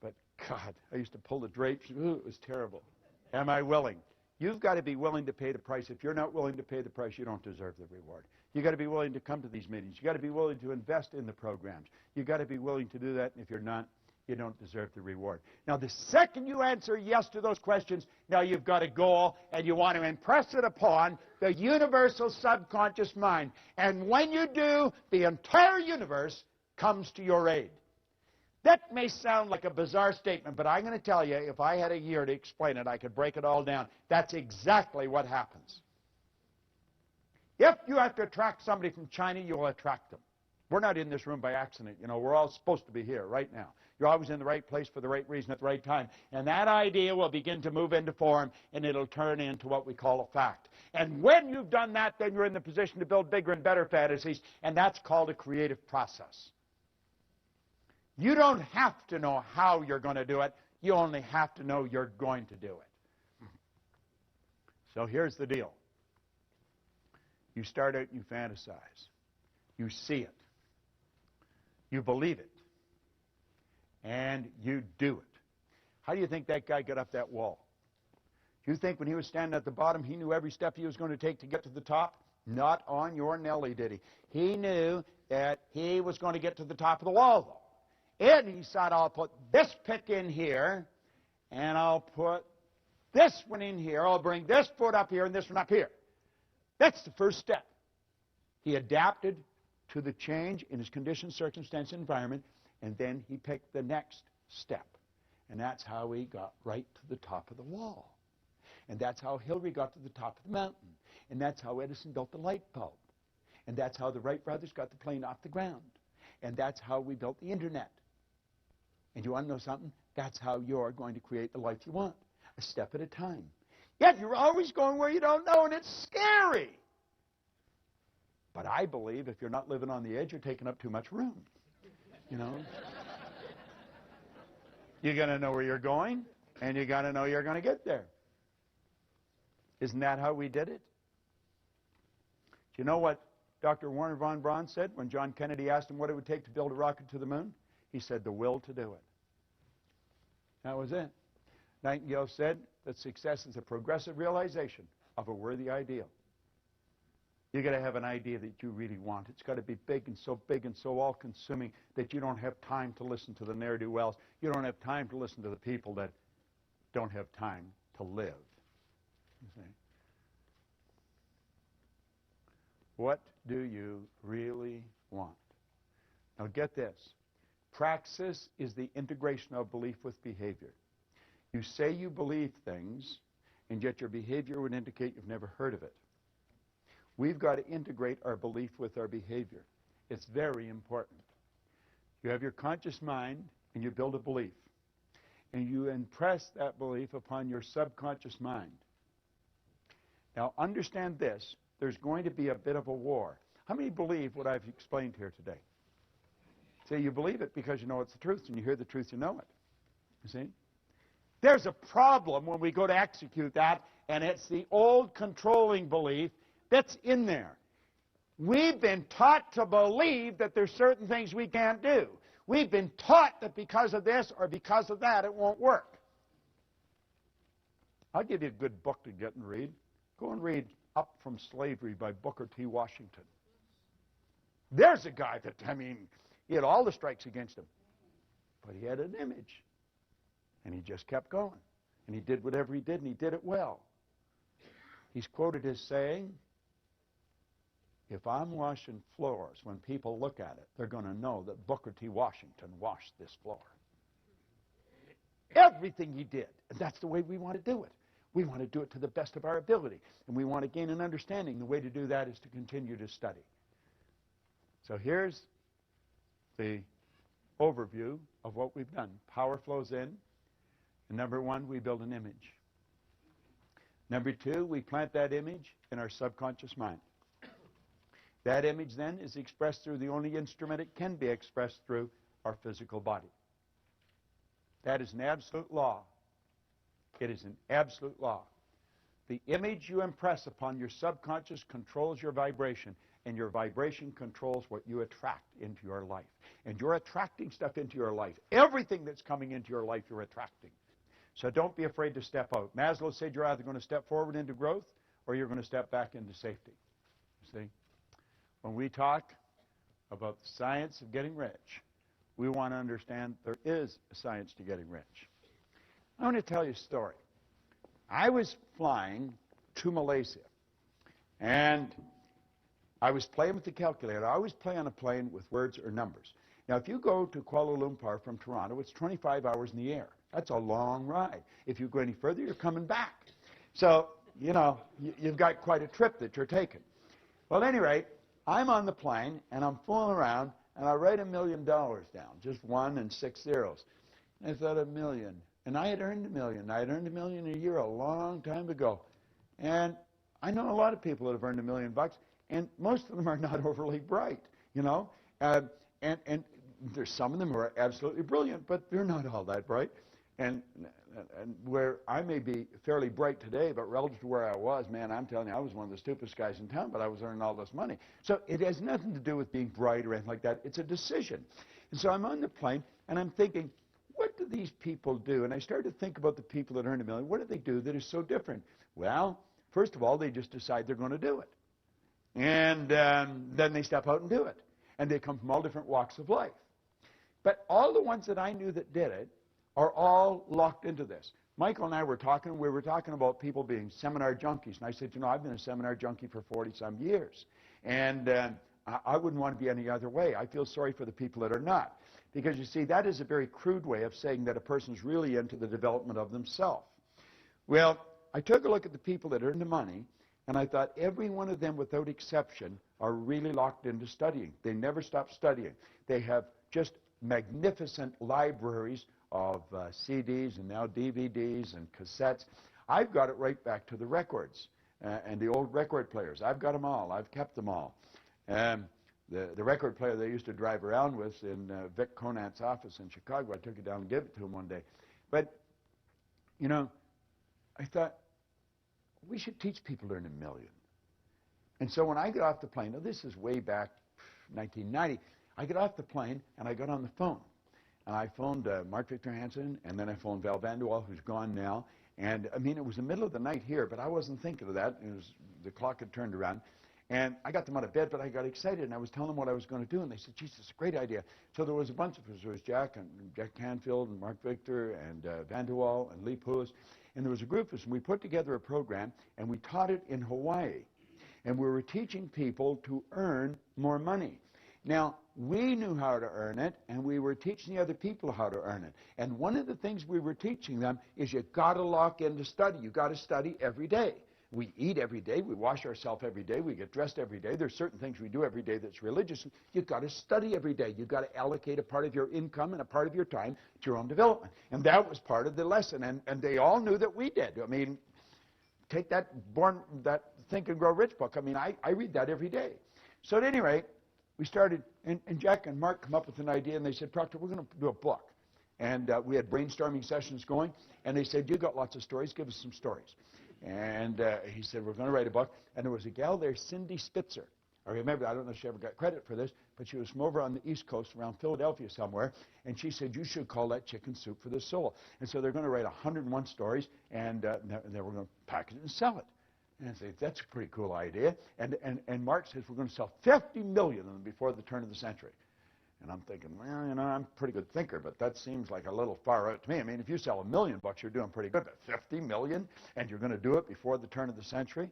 But, God, I used to pull the drapes. Ooh, it was terrible. Am I willing? You've got to be willing to pay the price. If you're not willing to pay the price, you don't deserve the reward. You've got to be willing to come to these meetings. You've got to be willing to invest in the programs. You've got to be willing to do that. And if you're not, you don't deserve the reward. Now, the second you answer yes to those questions, now you've got a goal, and you want to impress it upon the universal subconscious mind. And when you do, the entire universe comes to your aid. That may sound like a bizarre statement, but I'm going to tell you, if I had a year to explain it, I could break it all down. That's exactly what happens. If you have to attract somebody from China, you'll attract them. We're not in this room by accident. You know, we're all supposed to be here right now. You're always in the right place for the right reason at the right time. And that idea will begin to move into form, and it'll turn into what we call a fact. And when you've done that, then you're in the position to build bigger and better fantasies, and that's called a creative process. You don't have to know how you're going to do it. You only have to know you're going to do it. So here's the deal. You start out and you fantasize. You see it. You believe it. And you do it. How do you think that guy got up that wall? Do you think when he was standing at the bottom, he knew every step he was going to take to get to the top? Not on your Nelly, did he? He knew that he was going to get to the top of the wall, though. And he said, I'll put this pick in here, and I'll put this one in here. I'll bring this foot up here and this one up here. That's the first step. He adapted to the change in his conditions, circumstance, and environment, and then he picked the next step. And that's how he got right to the top of the wall. And that's how Hillary got to the top of the mountain. And that's how Edison built the light bulb. And that's how the Wright brothers got the plane off the ground. And that's how we built the internet. And you want to know something? That's how you're going to create the life you want, a step at a time. Yet you're always going where you don't know, and it's scary. But I believe if you're not living on the edge, you're taking up too much room. You know? You got to know where you're going, and you got to know you're going to get there. Isn't that how we did it? Do you know what Dr. Werner von Braun said when John Kennedy asked him what it would take to build a rocket to the moon? He said, the will to do it. That was it. Nightingale said that success is a progressive realization of a worthy ideal. You've got to have an idea that you really want. It's got to be big and so all-consuming that you don't have time to listen to the ne'er-do-wells. You don't have time to listen to the people that don't have time to live. You see? What do you really want? Now get this. Praxis is the integration of belief with behavior. You say you believe things, and yet your behavior would indicate you've never heard of it. We've got to integrate our belief with our behavior. It's very important. You have your conscious mind, and you build a belief. And you impress that belief upon your subconscious mind. Now, understand this. There's going to be a bit of a war. How many believe what I've explained here today? Say you believe it because you know it's the truth, and you hear the truth, you know it. You see? There's a problem when we go to execute that, and it's the old controlling belief that's in there. We've been taught to believe that there's certain things we can't do. We've been taught that because of this or because of that, it won't work. I'll give you a good book to get and read. Go and read Up from Slavery by Booker T. Washington. There's a guy that, he had all the strikes against him. But he had an image. And he just kept going. And he did whatever he did, and he did it well. He's quoted as saying, if I'm washing floors, when people look at it, they're going to know that Booker T. Washington washed this floor. Everything he did. And that's the way we want to do it. We want to do it to the best of our ability. And we want to gain an understanding. The way to do that is to continue to study. So here's the overview of what we've done. Power flows in. And number one, we build an image. Number two, we plant that image in our subconscious mind. That image then is expressed through the only instrument it can be expressed through, our physical body. That is an absolute law. It is an absolute law. The image you impress upon your subconscious controls your vibration, and your vibration controls what you attract into your life. And you're attracting stuff into your life. Everything that's coming into your life, you're attracting. So don't be afraid to step out. Maslow said you're either going to step forward into growth or you're going to step back into safety. You see? When we talk about the science of getting rich, we want to understand there is a science to getting rich. I want to tell you a story. I was flying to Malaysia, and I was playing with the calculator. I always play on a plane with words or numbers. Now, if you go to Kuala Lumpur from Toronto, it's 25 hours in the air. That's a long ride. If you go any further, you're coming back. So, you know, you've got quite a trip that you're taking. Well, at any rate, I'm on the plane, and I'm fooling around, and I write $1 million down, just 1 and 6 zeros. And I thought, $1 million. And I had earned $1 million. I had earned $1 million a year a long time ago. And I know a lot of people that have earned $1 million bucks, and most of them are not overly bright, you know. And there's some of them who are absolutely brilliant, but they're not all that bright. And where I may be fairly bright today, but relative to where I was, man, I'm telling you, I was one of the stupidest guys in town, but I was earning all this money. So it has nothing to do with being bright or anything like that. It's a decision. And so I'm on the plane, and I'm thinking, what do these people do? And I started to think about the people that earn $1 million. What do they do that is so different? Well, first of all, they just decide they're going to do it. And then they step out and do it. And they come from all different walks of life. But all the ones that I knew that did it are all locked into this. Michael and I were talking. We were talking about people being seminar junkies. And I said, you know, I've been a seminar junkie for 40-some years. And I wouldn't want to be any other way. I feel sorry for the people that are not. Because, you see, that is a very crude way of saying that a person's really into the development of themselves. Well, I took a look at the people that earn the money, and I thought every one of them, without exception, are really locked into studying. They never stop studying. They have just magnificent libraries of CDs and now DVDs and cassettes. I've got it right back to the records and the old record players. I've got them all. I've kept them all. The record player they used to drive around with in Vic Conant's office in Chicago, I took it down and gave it to him one day. But, you know, I thought, we should teach people to earn $1 million. And so when I got off the plane, now this is way back 1990, I got off the plane and I got on the phone. And I phoned Mark Victor Hansen, and then I phoned Val Vanderwall, who's gone now. And, I mean, it was the middle of the night here, but I wasn't thinking of that. It was, the clock had turned around. And I got them out of bed, but I got excited, and I was telling them what I was going to do, and they said, geez, it's a great idea. So there was a bunch of us. There was Jack Canfield and Mark Victor and Vanderwall and Lee Poulos. And there was a group of us, and we put together a program, and we taught it in Hawaii. And we were teaching people to earn more money. Now, we knew how to earn it, and we were teaching the other people how to earn it. And one of the things we were teaching them is you've got to lock in to study. You've got to study every day. We eat every day. We wash ourselves every day. We get dressed every day. There's certain things we do every day that's religious. You've got to study every day. You've got to allocate a part of your income and a part of your time to your own development. And that was part of the lesson. And they all knew that we did. I mean, take that Think and Grow Rich book. I mean, I read that every day. So at any rate, we started, and Jack and Mark come up with an idea, and they said, Proctor, we're going to do a book. And we had brainstorming sessions going, and they said, you got lots of stories, give us some stories. And he said, we're going to write a book. And there was a gal there, Cindy Spitzer. I remember, I don't know if she ever got credit for this, but she was from over on the East Coast, around Philadelphia somewhere, and she said, you should call that Chicken Soup for the Soul. And so they're going to write 101 stories, and then we're going to package it and sell it. And I said, that's a pretty cool idea. And Mark says, we're going to sell 50 million of them before the turn of the century. And I'm thinking, well, you know, I'm a pretty good thinker, but that seems like a little far out to me. I mean, if you sell $1 million bucks, you're doing pretty good. But 50 million, and you're going to do it before the turn of the century?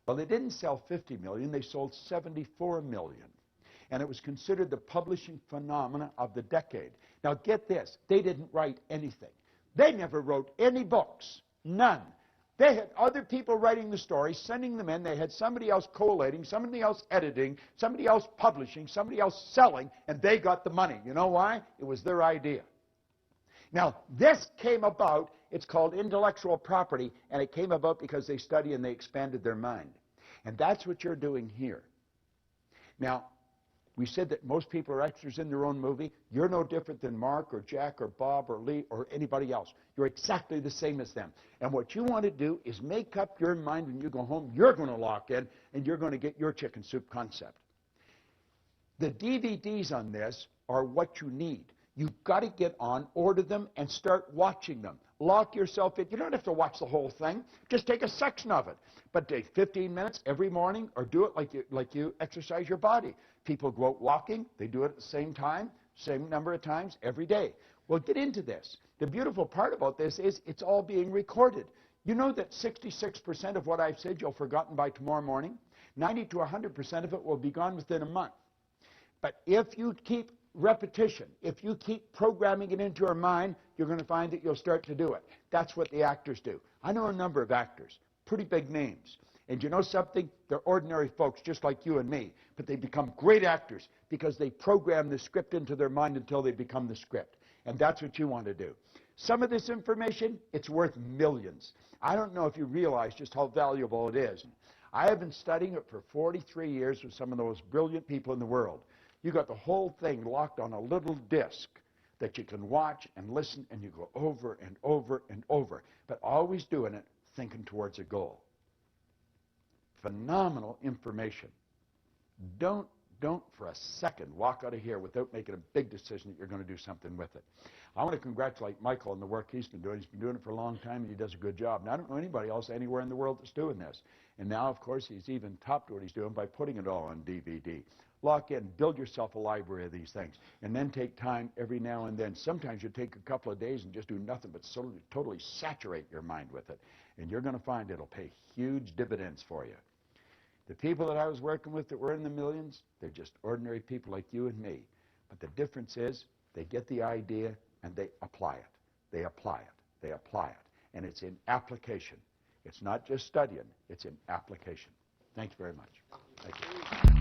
Well, they didn't sell 50 million. They sold 74 million. And it was considered the publishing phenomena of the decade. Now, get this. They didn't write anything. They never wrote any books. None. They had other people writing the stories, sending them in. They had somebody else collating, somebody else editing, somebody else publishing, somebody else selling, and they got the money. You know why? It was their idea. Now, this came about, it's called intellectual property, and it came about because they studied and they expanded their mind. And that's what you're doing here. Now, we said that most people are extras in their own movie. You're no different than Mark or Jack or Bob or Lee or anybody else. You're exactly the same as them. And what you want to do is make up your mind when you go home. You're going to lock in, and you're going to get your chicken soup concept. The DVDs on this are what you need. You've got to get on, order them, and start watching them. Lock yourself in. You don't have to watch the whole thing. Just take a section of it. But take 15 minutes every morning, or do it like you exercise your body. People go out walking. They do it at the same time. Same number of times every day. Well, get into this. The beautiful part about this is it's all being recorded. You know that 66% of what I've said you'll have forgotten by tomorrow morning? 90 to 100% of it will be gone within a month. But if you keep repetition, if you keep programming it into your mind, you're going to find that you'll start to do it. That's what the actors do. I know a number of actors, pretty big names. And you know something? They're ordinary folks just like you and me. But they become great actors because they program the script into their mind until they become the script. And that's what you want to do. Some of this information, it's worth millions. I don't know if you realize just how valuable it is. I have been studying it for 43 years with some of the most brilliant people in the world. You got the whole thing locked on a little disc that you can watch and listen, and you go over and over and over, but always doing it thinking towards a goal. Phenomenal information. Don't for a second walk out of here without making a big decision that you're going to do something with it. I want to congratulate Michael on the work he's been doing. He's been doing it for a long time, and he does a good job. And I don't know anybody else anywhere in the world that's doing this. And now, of course, he's even topped what he's doing by putting it all on DVD. Lock in, build yourself a library of these things, and then take time every now and then. Sometimes you take a couple of days and just do nothing but totally saturate your mind with it, and you're going to find it'll pay huge dividends for you. The people that I was working with that were in the millions, they're just ordinary people like you and me. But the difference is they get the idea and they apply it. They apply it. They apply it. And it's in application. It's not just studying. It's in application. Thank you very much. Thank you.